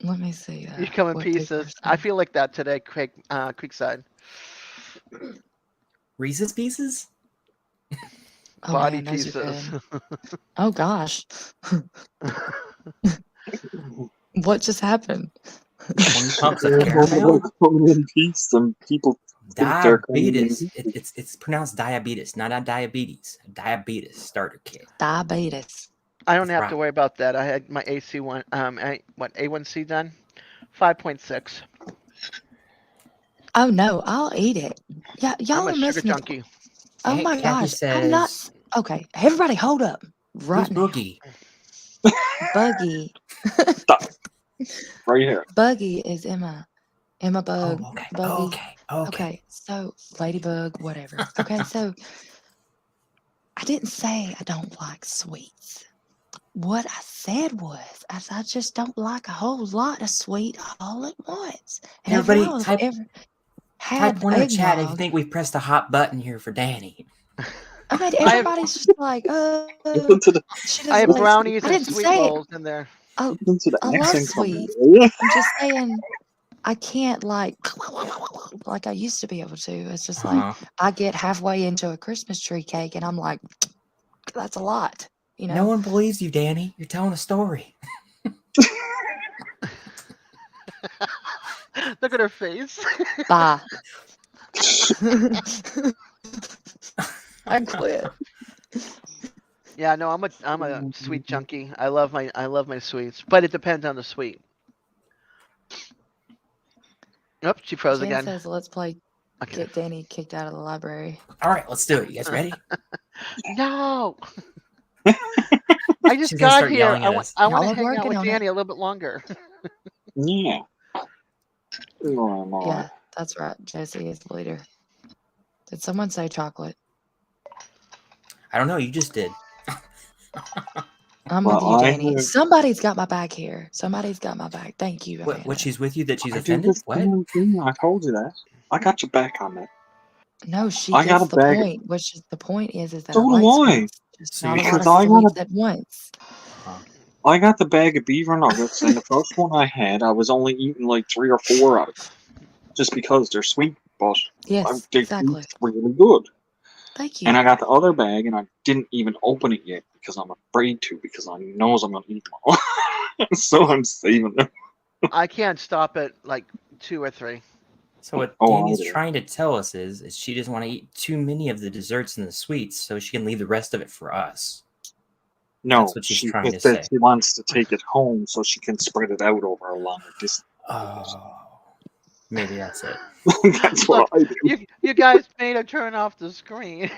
Let me see. You come in what people are pieces. I saying. feel like that today, Creekside. Reese's Pieces? Oh, Body man, those are pieces. good. Oh gosh, what just happened? 20 pumps of They're caramel? coming in peace, and people think they're coming in Diabetes. peace. It's pronounced diabetes, not a diabetes. A diabetes starter kit. Diabetes. I don't That's have right. to worry about that. I had my AC1, A1C done, 5.6. Oh no, I'll eat it. Yeah, y'all I'm are a sugar missing it. junkie. Oh Hey, my Kathy gosh, I'm not. says, Okay, everybody, hold up. Right who's now, Boogie? Buggy. Right here. Buggy is Emma. Emma Oh, Bug. okay. Buggy. Okay. Okay, so Ladybug, whatever. Okay, so I didn't say I don't like sweets. What I said was, I just don't like a whole lot of sweet all at once. And if Everybody, y'all have type ever had one in the chat if you eggnog, think we've pressed a hot button here for Danny. I mean, I have- everybody's just like, Listen to the, she I have doesn't like brownies I and didn't sweet say it. rolls in there. listen to the I love accent coming. sweets. will ya? I'm just saying, I can't like I used to be able to. It's just like Uh-huh. I get halfway into a Christmas tree cake and I'm like, that's a lot, you know. No one believes you, Danny. You're telling a story. Look at her face. Bye. I quit. Yeah, no, I'm a sweet junkie. I love my sweets, but it depends on the sweet. Nope, she froze Jen again. says, let's play Okay. Get Danny Kicked Out of the Library. All right, let's do it. You guys ready? No. I just She's gonna got start here. yelling I at want us. I want Y'all to are hang out working with on it. Danny a little bit longer. Yeah. No. Yeah, that's right. Jesse is the leader. Did someone say chocolate? I don't know. You just did. I'm Well, with you, I Danny. have- Somebody's got my back here. Somebody's got my back. Thank you, What Amanda. she's with you that she's I did offended? the What? same thing. I told you that. I got your back on that. No, she I got gets a the bag- point. Which is the point is that So I do like I. sweets. Just So not a you're- lot Because of I got sweets at once. Uh-huh. I got the bag of beaver nuggets, and the first one I had, I was only eating like 3 or 4 out of it, just because they're sweet, but Yes, they exactly. taste really good. Thank you. And I got the other bag, and I didn't even open it yet because I'm afraid to, because I knows I'm gonna eat them all. So I'm saving them. I can't stop at like 2 or 3. So what Oh, I Danny's do. trying to tell us is she doesn't want to eat too many of the desserts and the sweets, so she can leave the rest of it for us. No, That's what she's she trying just to said say. she wants to take it home so she can spread it out over a longer distance. Oh, maybe that's it. That's what Look, I do. you guys made her turn off the screen.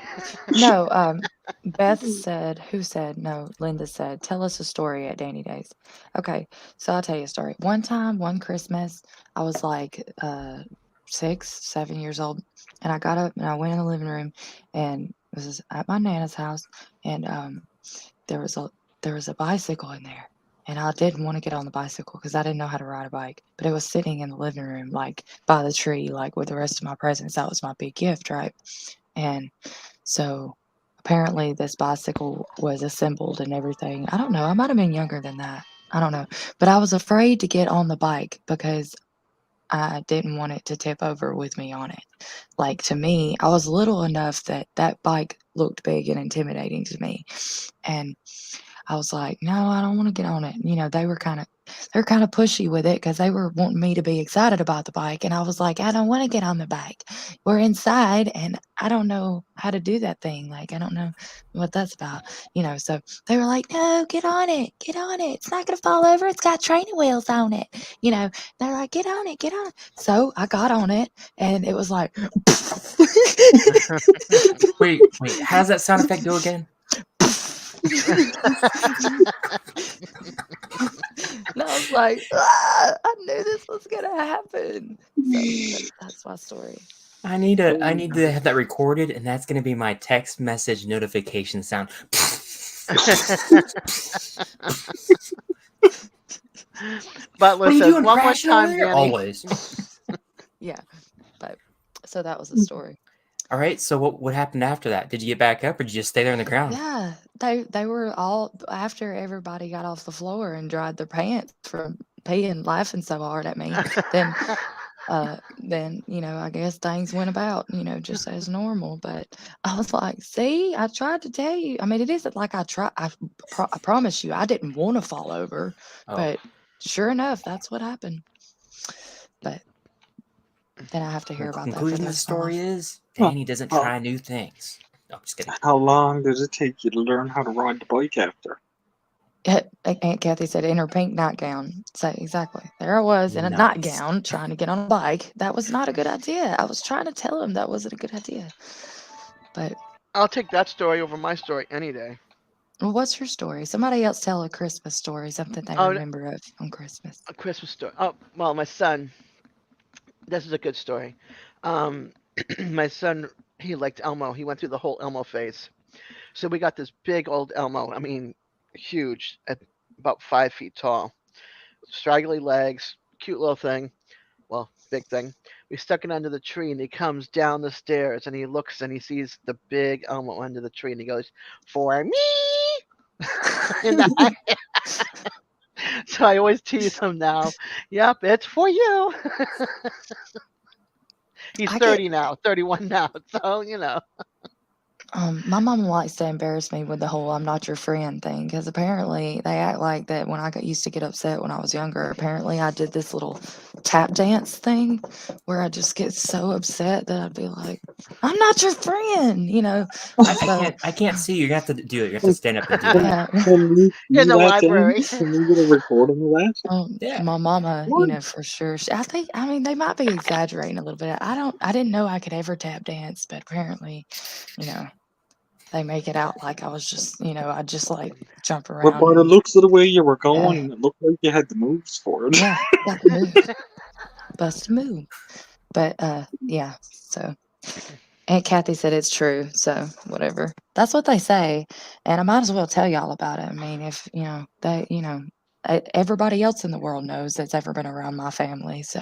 No, Beth said, who said, no, Linda said, tell us a story at Danny Days. Okay, so I'll tell you a story. One time, one Christmas, I was like 6, 7 years old, and I got up and I went in the living room, and this is at my Nana's house, and there was a bicycle in there. And I didn't want to get on the bicycle because I didn't know how to ride a bike. But it was sitting in the living room, like by the tree, like with the rest of my presents. That was my big gift, right? And so apparently this bicycle was assembled and everything. I don't know. I might have been younger than that. I don't know. But I was afraid to get on the bike because I didn't want it to tip over with me on it. Like to me, I was little enough that that bike looked big and intimidating to me. And I was like, no, I don't want to get on it. You know, they're kind of pushy with it because they were wanting me to be excited about the bike. And I was like, I don't want to get on the bike. We're inside and I don't know how to do that thing. Like, I don't know what that's about, you know. So they were like, no, get on it. Get on it. It's not going to fall over. It's got training wheels on it. You know, they're like, get on it. Get on it. So I got on it and it was like, Wait, how does that sound effect go again? And I was like, I knew this was gonna happen. So that's my story. I need to have that recorded, and that's going to be my text message notification sound. Butler What are you says doing? one more Crashing time, over there? Danny. Always. Yeah, but so that was the story. All right. So what happened after that? Did you get back up, or did you just stay there on the ground? Yeah, they were all after everybody got off the floor and dried their pants from peeing, laughing so hard at me. Then you know, I guess things went about, you know, just as normal. But I was like, see, I tried to tell you. I mean, it isn't like I promise you, I didn't want to fall over, Oh, but sure enough, that's what happened. But then I have to hear the about that for conclusion the of the rest of my story life. is Danny doesn't try new things. No, I'm just kidding. How long did it take you to learn how to ride the bike after? Aunt Kathy said in her pink nightgown. So exactly. There I was in a Nice. nightgown trying to get on a bike. That was not a good idea. I was trying to tell him that wasn't a good idea. But I'll take that story over my story any day. well, what's your story? Somebody else tell a Christmas story, something they Oh, remember of on Christmas. A Christmas story. Oh, well, my son. This is a good story. My son, he liked Elmo. He went through the whole Elmo phase. So we got this big old Elmo. I mean, huge, at about 5 feet tall, straggly legs, cute little thing. Well, big thing. We stuck it under the tree, and he comes down the stairs, and he looks, and he sees the big Elmo under the tree, and he goes, "For me!" So I always tease him now. Yep, it's for you. He's I 30 now, 31 now. So, you know. My mom likes to embarrass me with the whole "I'm not your friend" thing because apparently they act like that when I used to get upset when I was younger. Apparently, I did this little tap dance thing where I just get so upset that I'd be like, "I'm not your friend," you know. I can't see you. You have to do it. You have to stand up and do it. Yeah. Can we In the do that library. then? Can we get a recording of that? Yeah. My mama, you What? know, for sure. I mean, they might be exaggerating a little bit. I didn't know I could ever tap dance, but apparently, you know, they make it out like I was just, you know, I just like jump But around. by the And, looks of the way you were going, it looked like you had the moves for it. yeah, got the move, bust a move. But yeah. So Aunt Kathy said it's true. So whatever. That's what they say, and I might as well tell y'all about it. I mean, if you know they, you know, everybody else in the world knows that's ever been around my family. So.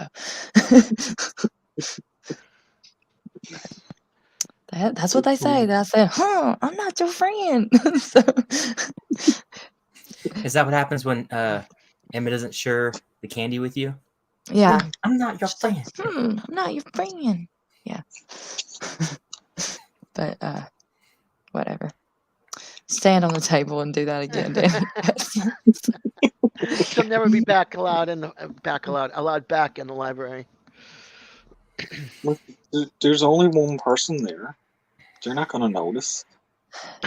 That's what they say. That I said, I'm not your friend. So, Is that what happens when Emma doesn't share the candy with you? yeah. I'm not your She's like, friend. I'm not your friend. Yeah. But whatever. Stand on the table and do that again, Danny. She'll never be allowed back in the library. Look, there's only one person there. They're not gonna notice.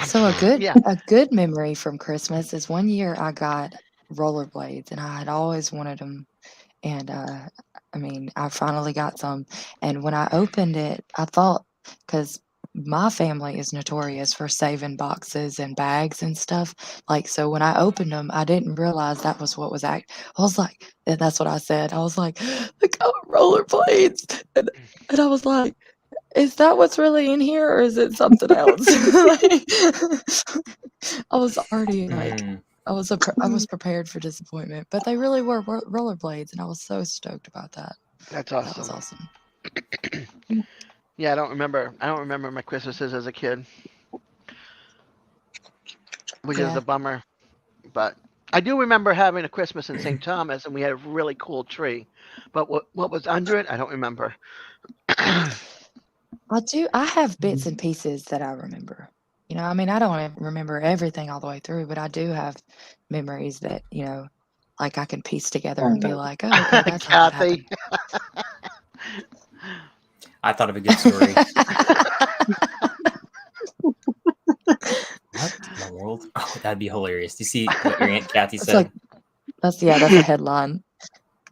So Yeah. a good memory from Christmas is one year I got rollerblades, and I had always wanted them. And I mean, I finally got some. And when I opened it, I thought, because my family is notorious for saving boxes and bags and stuff. Like, so when I opened them, I didn't realize that was what was I was like, and that's what I said. I was like, I got rollerblades. And I was like, is that what's really in here, or is it something else? Like, I was already like, Mm. I was prepared for disappointment, but they really were rollerblades, and I was so stoked about that. That's That was awesome. awesome. Yeah, I don't remember my Christmases as a kid, which is Yeah. a bummer. But I do remember having a Christmas in St. Thomas, and we had a really cool tree. But what was under it, I don't remember. I have bits and pieces that I remember. You know, I mean, I don't remember everything all the way through, but I do have memories that, you know, like I can piece together and be like, oh, okay, that's how that happened. Kathy. I thought of a good story. What in the world? Oh, that'd be hilarious. Do you see what your Aunt Kathy It's said? like, that's a headline.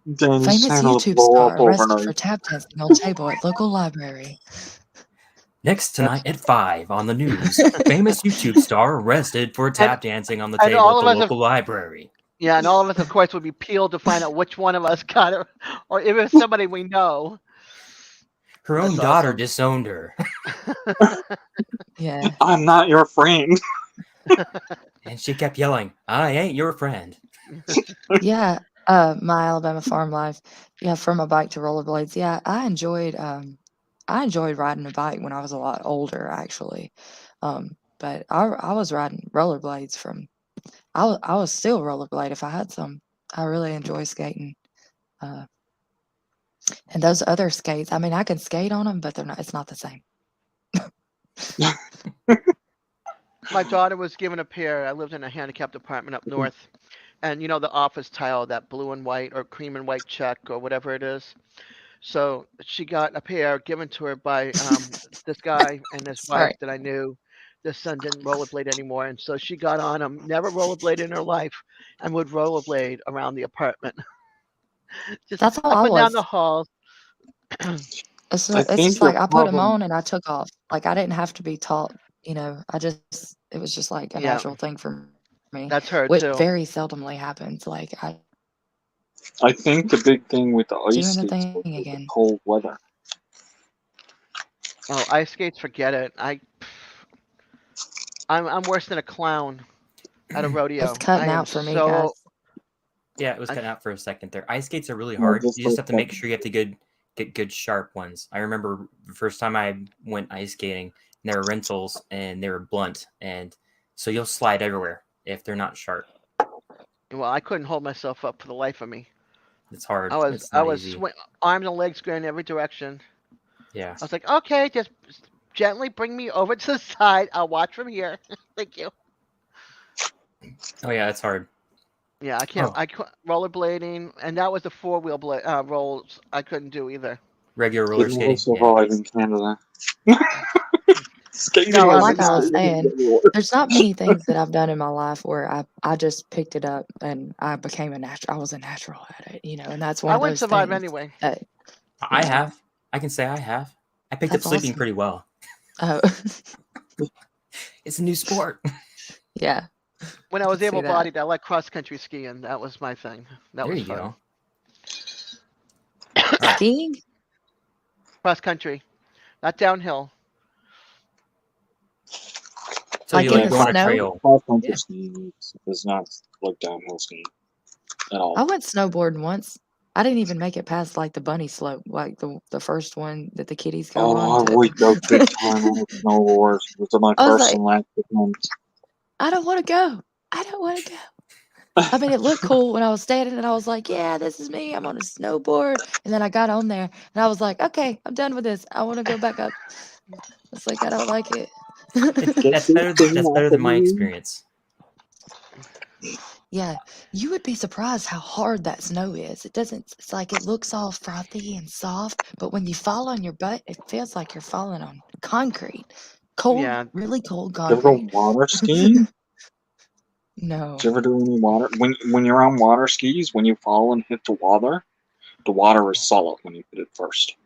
Then Famous Santa will YouTube blow star up arrested for overnight. tap dancing on table at local library. Next tonight at 5 on the news, famous YouTube star arrested for tap dancing on the and table all at the of us local library. Yeah, and all of us, of course, would be peeled to find out which one of us got it, or if it's somebody we know. Her own That's daughter awesome. disowned her, Yeah. I'm not your friend. and she kept yelling, "I ain't your friend." Yeah. My Alabama farm life. Yeah, from a bike to rollerblades. Yeah, I enjoyed riding a bike when I was a lot older, actually. But I was riding rollerblades from I was still rollerblade if I had some. I really enjoy skating. And those other skates, I mean, I can skate on them, but it's not the same. My daughter was given a pair. I lived in a handicapped apartment up north, and you know the office tile, that blue and white or cream and white check or whatever it is. So she got a pair given to her by this guy and his wife Sorry. that I knew. This son didn't rollerblade anymore, and so she got on them. Never rollerbladed in her life, and would rollerblade around the apartment, just That's how up I and down the was. halls. It's I just think your like I put them problem. on and I took off. Like I didn't have to be taught, you know. It was just like a Yeah, natural thing for me, that's her which too. very seldomly happens. Like I think the big thing with the ice doing the skates thing was the again. cold weather. Oh, ice skates, forget it. I'm worse than a clown at a rodeo. It's cutting I am out for me, guys. so. Yeah, it was I, cutting out for a second there. Ice skates are really No, hard. just You for just a have to make second. sure you have to get good sharp ones. I remember the first time I went ice skating, and there were rentals and they were blunt, and so you'll slide everywhere if they're not sharp. well, I couldn't hold myself up for the life of me. It's hard. I It's not was easy. arms and legs going in every direction. Yeah. I was like, okay, just gently bring me over to the side. I'll watch from here. Thank you. Oh yeah, it's hard. Yeah, I can't. Oh, Rollerblading, and that was the four-wheel rolls. I couldn't do either. regular roller Could never skating. Yeah. survive in Canada. Skating No, is Like I was extremely saying, worse. there's not many things that I've done in my life where I just picked it up and I became I was a natural at it, you know, and that's one I of wouldn't those survive things anyway. that, I you know, have. I can say I have. I picked up that's sleeping awesome. pretty well. Oh, It's a new sport. yeah, When I I was can see that. able-bodied, I liked cross-country skiing. That was my thing. That There was you fun. go. All right. Skiing? Cross-country, not downhill. So Like you in like the go on a snow? trail. Cross-country Yeah. skiing is not like downhill skiing at I all. went snowboarding once. I didn't even make it past like the bunny slope, like the first one that the kiddies go Oh, on I to. wiped out big time on a snowboard. It was my I was first like, and last attempt. I don't want to go. I don't want to go. I mean, it looked cool when I was standing and I was like, yeah, this is me. I'm on a snowboard. And then I got on there and I was like, okay, I'm done with this. I want to go back up. It's like, I don't like it. Get That's this better. thing That's off better of than my me. experience. Yeah, you would be surprised how hard that snow is. It doesn't, it's like it looks all frothy and soft, but when you fall on your butt, it feels like you're falling on concrete. Cold, Yeah. really cold You ever go concrete. water skiing? No. Did you ever do any water? When you're on water skis, when you fall and hit the water is solid when you hit it first.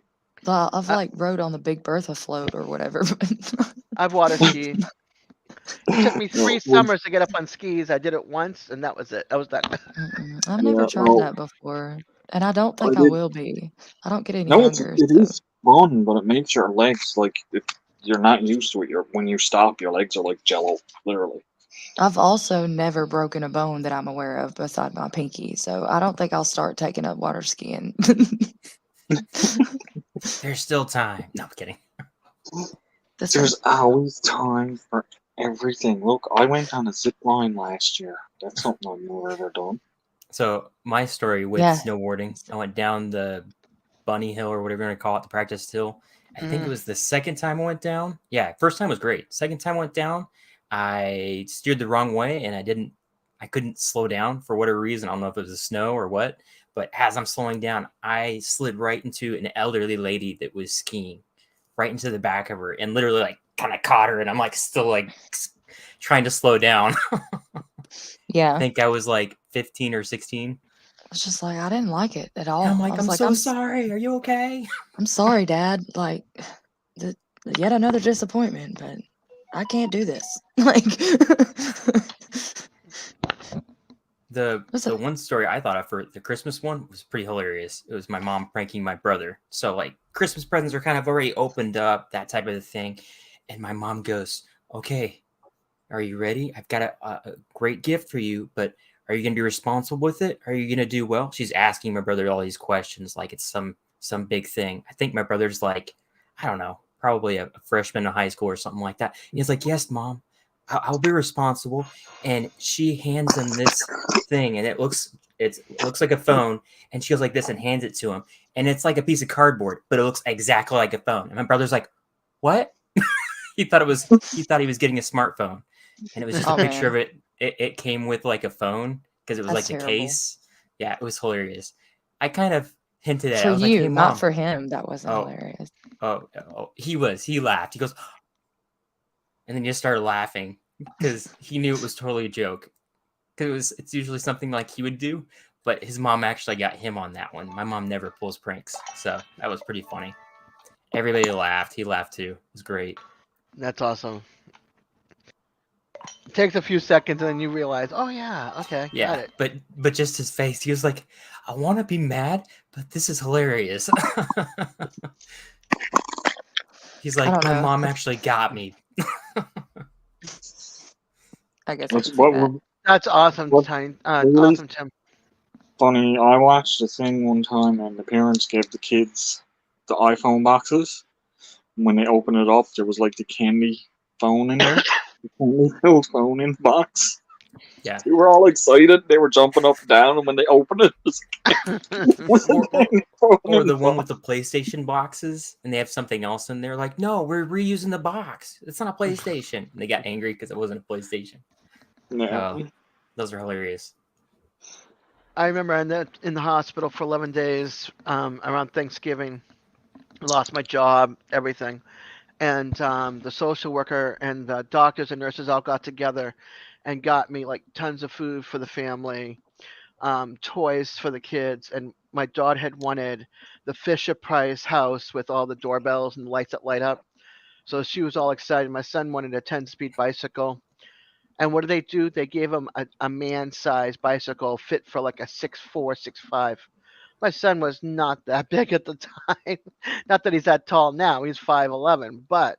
Well, I've I, like rode on the Big Bertha float or whatever, but I've water skied. It took me No, 3 summers to get up on skis. I did it once, and that was it. That was that. I've never yeah, tried that before, and I don't I think I did. will be. I don't get any No, younger, it so is fun, but it makes your legs like if you're not used to it. When you stop, your legs are like jello, literally. I've also never broken a bone that I'm aware of beside my pinky, so I don't think I'll start taking up water skiing. There's still time. No, I'm kidding. This There's always time for everything. Look, I went on a zip line last year. That's something I've never ever done. So my story with Yeah. snowboarding, I went down the bunny hill or whatever you want to call it, the practice hill. I think it Mm. was the second time I went down. Yeah, first time was great. Second time I went down, I steered the wrong way and I couldn't slow down for whatever reason. I don't know if it was the snow or what, but as I'm slowing down, I slid right into an elderly lady that was skiing right into the back of her and literally like kind of caught her. And I'm like still like trying to slow down. I Yeah. think I was like 15 or 16. It's just like I didn't like it at all. And I'm I like, was I'm like, so sorry. Are you okay? I'm sorry, Dad. Like, yet another disappointment, but I can't do this. Like, The what's the that? one story I thought of for the Christmas one was pretty hilarious. It was my mom pranking my brother. So like Christmas presents are kind of already opened up, that type of thing. And my mom goes, "Okay, are you ready? I've got a great gift for you, but are you going to be responsible with it? Are you going to do well?" She's asking my brother all these questions like it's some big thing. I think my brother's like, I don't know, probably a freshman in high school or something like that. And he's like, "Yes, mom, I'll be responsible." And she hands him this thing, and it looks like a phone. And she goes like this and hands it to him, and it's like a piece of cardboard, but it looks exactly like a phone. And my brother's like, "What?" He thought he was getting a smartphone, and it was just a Oh picture of man, it. It came with like a phone because it was that's like the terrible. case. Yeah, it was hilarious. I kind of hinted at it. For I was like, "Hey, you, not mom." for him. That wasn't Oh, hilarious. he laughed. He goes, and then he just started laughing because he knew it was totally a joke. Because it's usually something like he would do, but his mom actually got him on that one. My mom never pulls pranks, so that was pretty funny. Everybody laughed. He laughed too. It was great. That's awesome. It takes a few seconds, and then you realize, oh yeah, okay, got Yeah, it. but just his face. He was like, "I want to be mad, but this is hilarious." He's I like, don't "My know. mom actually got me." I guess I That's could see what that. That's awesome, what really awesome, Tim. funny. I watched a thing one time, and the parents gave the kids the iPhone boxes. When they opened it up, there was like the candy phone in there, the candy filled phone in the box. Yeah, They were all excited. They were jumping up and down, and when they opened it, it was or a phone or in the the one with box. the PlayStation boxes, and they have something else in there. Like, no, we're reusing the box. It's not a PlayStation. And they got angry because it wasn't a PlayStation. Yeah. Oh, those are hilarious. I remember in the hospital for 11 days around Thanksgiving. Lost my job, everything. And the social worker and the doctors and nurses all got together and got me like tons of food for the family, toys for the kids. And my daughter had wanted the Fisher Price house with all the doorbells and the lights that light up. So she was all excited. My son wanted a 10-speed bicycle. And what do? They gave him a man-sized bicycle fit for like a 6'4", 6'5". My son was not that big at the time. Not that he's that tall now. He's 5'11". But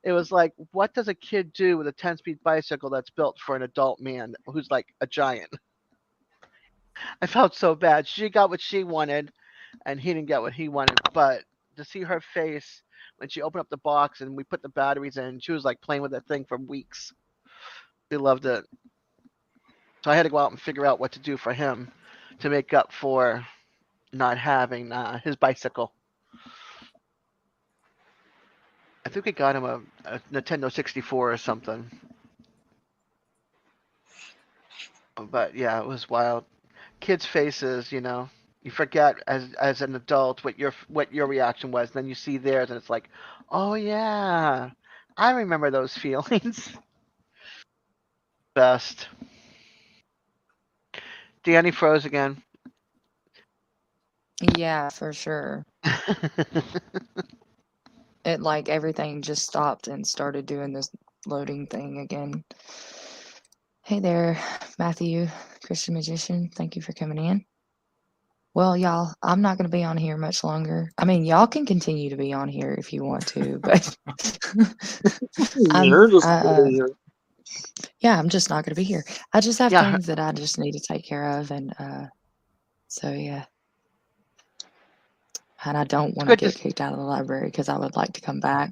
it was like, what does a kid do with a 10-speed bicycle that's built for an adult man who's like a giant? I felt so bad. She got what she wanted, and he didn't get what he wanted. But to see her face when she opened up the box and we put the batteries in, she was like playing with that thing for weeks. She loved it. So I had to go out and figure out what to do for him to make up for not having his bicycle. I think we got him a Nintendo 64 or something. But yeah, it was wild. Kids' faces, you know, you forget as an adult what your reaction was. Then you see theirs, and it's like, oh yeah, I remember those feelings. Best. Danny froze again. Yeah, for sure. It like everything just stopped and started doing this loading thing again. Hey there, Matthew, Christian Magician. Thank you for coming in. Well, y'all, I'm not going to be on here much longer. I mean, y'all can continue to be on here if you want to, but You're just yeah, I'm just not going to be here. I just have Yeah. things that I just need to take care of, and so yeah. And I don't want to good get to- kicked out of the library because I would like to come back.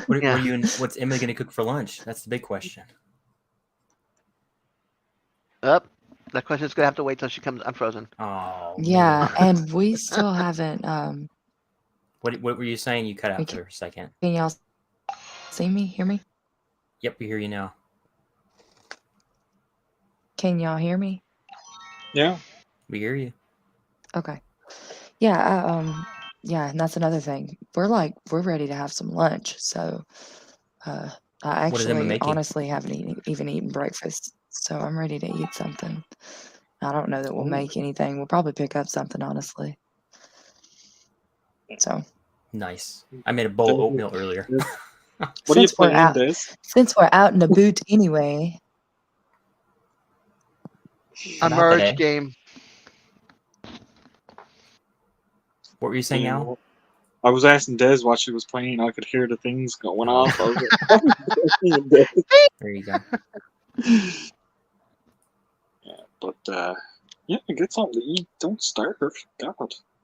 What Yeah. are you? What's Emma gonna cook for lunch? That's the big question. Up. That question's gonna have to wait till she comes unfrozen. Oh Yeah, man. and we still haven't. What were you saying? You cut out Okay. for a second. Can y'all see me? Hear me? Yep, we hear you now. Can y'all hear me? Yeah. We hear you. Okay. Yeah. Yeah, and that's another thing. We're ready to have some lunch. So, I What is Emma actually making? honestly haven't even eaten breakfast. So I'm ready to eat something. I don't know that we'll Ooh. make anything. We'll probably pick up something, honestly. So Nice. I made a bowl of oatmeal earlier. What are you since we're playing, out, Des? since we're out in the boot anyway, A About merge that, eh? game. What were you saying, Al? I was asking Des what she was playing. I could hear the things going Oh. off. I was like, There you go. yeah, but yeah, get something to eat. Don't starve. God.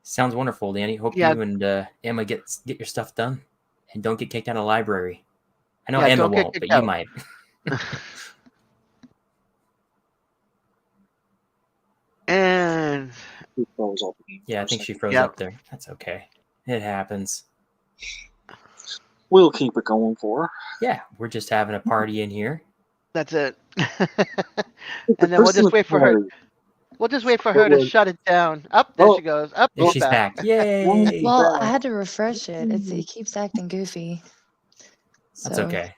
Sounds wonderful, Danny. Hope Yeah. you and Emma get your stuff done, and don't get kicked out of the library. I know Yeah, Emma don't get won't, kicked but you out. might. And It froze up. Yeah, I for a think she second. froze Yep. up there. That's okay. It happens. We'll keep it going for her. Yeah, we're just having a party in here. that's it. It's And a then we'll just Christmas wait for her. party. We'll just wait for her to Well, shut it down. Up there oh. she goes. Up There she's she's back. back. Yay! well, I had to refresh it. It keeps acting goofy. That's So, okay.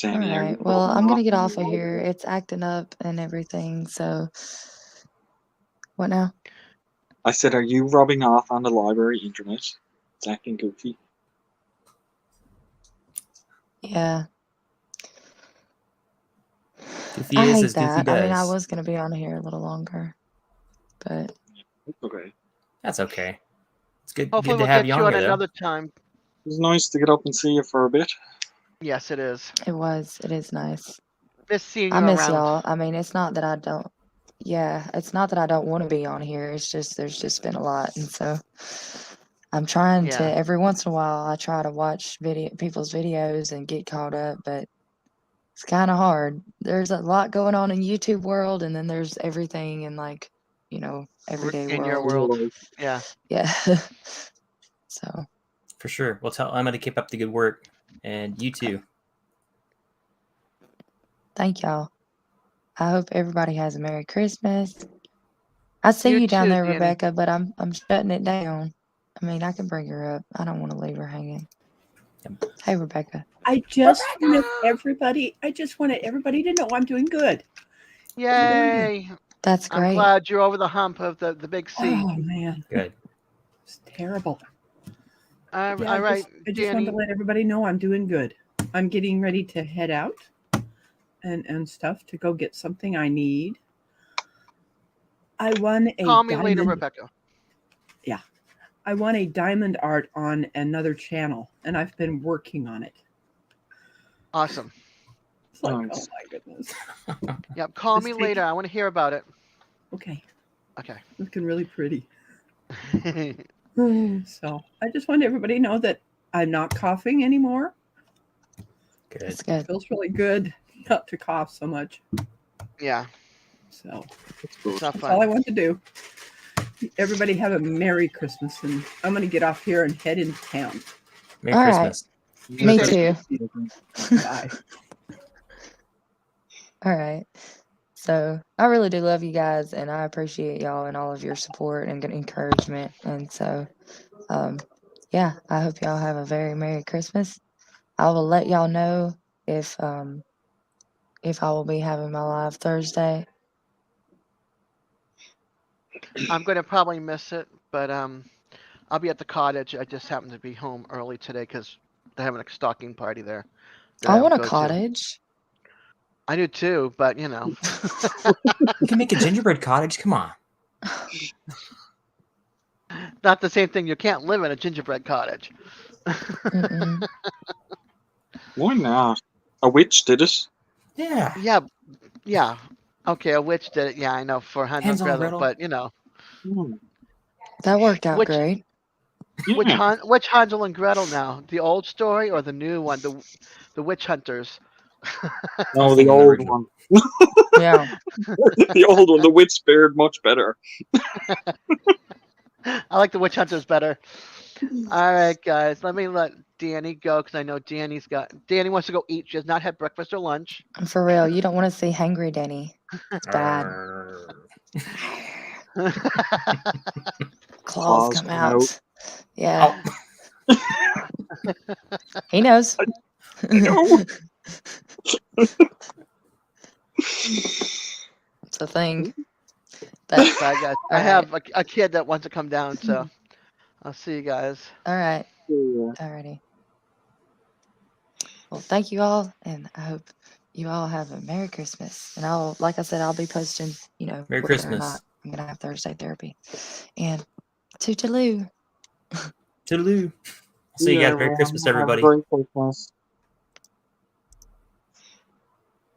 all Danny, are you right. Well, rubbing I'm gonna off get on off the of here. library? It's acting up and everything. So, what now? I said, are you rubbing off on the library internet? It's acting goofy. Goofy Yeah, I is hate as goofy that. I mean, I does. was gonna be on here a little longer, but It's okay. That's okay. It's good. Hopefully Good to we'll have get you you on on here, though. another time. It's nice to get up and see you for a bit. Yes, it is. it is nice. Miss seeing I you miss around. y'all. I mean, it's not that I don't. Yeah, it's not that I don't want to be on here. It's just there's just been a lot, and so I'm trying to Yeah. every once in a while. I try to watch people's videos and get caught up, but it's kind of hard. There's a lot going on in YouTube world, and then there's everything in like everyday In your world. world. Yeah. Yeah. So For sure. We'll tell Emma to keep up the good work, and you too. thank y'all. I hope everybody has a Merry Christmas. I see You you down too, there, Danny. Rebecca, but I'm shutting it down. I mean, I can bring her up. I don't want to leave her hanging. Yep. Hey, Rebecca. I just wanted everybody to know I'm doing good. Yay. That's I'm great. glad you're over the hump of the big C. Oh man, Good. it's terrible. All Yeah, right, I just wanted Danny. to let everybody know I'm doing good. I'm getting ready to head out and stuff to go get something I need. I won a Call me later, diamond. Rebecca. I won a diamond art on another channel, and I've been working on it. Awesome. It's like, Nice. oh my goodness. Yep. Call Just me take later. it. I want to hear about it. Okay, Okay. looking really pretty. So I just want everybody to know that I'm not coughing anymore. Good. That's It good. feels really good not to cough so much. Yeah. So It's good. It's not that's all I fun. want to do. Everybody have a Merry Christmas, and I'm going to get off here and head into town. Merry All right. Christmas. Me safe. too. Bye. All right. So I really do love you guys, and I appreciate y'all and all of your support and good encouragement. And so, yeah, I hope y'all have a very Merry Christmas. I will let y'all know if I will be having my live Thursday. I'm going to probably miss it, but I'll be at the cottage. I just happen to be home early today because they're having a stocking party there. that I don't want a go to. cottage. I do too, but you know, You can make a gingerbread cottage. Come on. not the same thing. You can't live in a gingerbread cottage. Mm-mm. Why not? A witch did it. Yeah. Yeah, yeah. Okay, a witch did it. Yeah, I know for Hansel Hansel and and Gretel, Gretel. but you know, Hmm. That worked out which great. Yeah. which Hansel and Gretel now? The old story or the new one? The witch hunters. I No, was the thinking the old original. one. Yeah. The old one. The witch fared much better. I like the witch hunters better. All right, guys, let me let Danny go because I know Danny wants to go eat. She has not had breakfast or lunch. For real, you don't want to see hangry Danny. It's bad. Claws Claws come come out. out. Yeah, Oh, he knows. know. It's a thing. But Bye, guys. I All have a kid that wants to come down, so I'll see you guys. all right, Yeah. alrighty. Well, thank you all, and I hope you all have a Merry Christmas. And like I said, I'll be posting, Merry whether or Christmas. not I'm gonna have Thursday therapy. And toodaloo. Toodaloo. See you Yeah, guys. Merry everyone. Christmas, Have a everybody. great Christmas.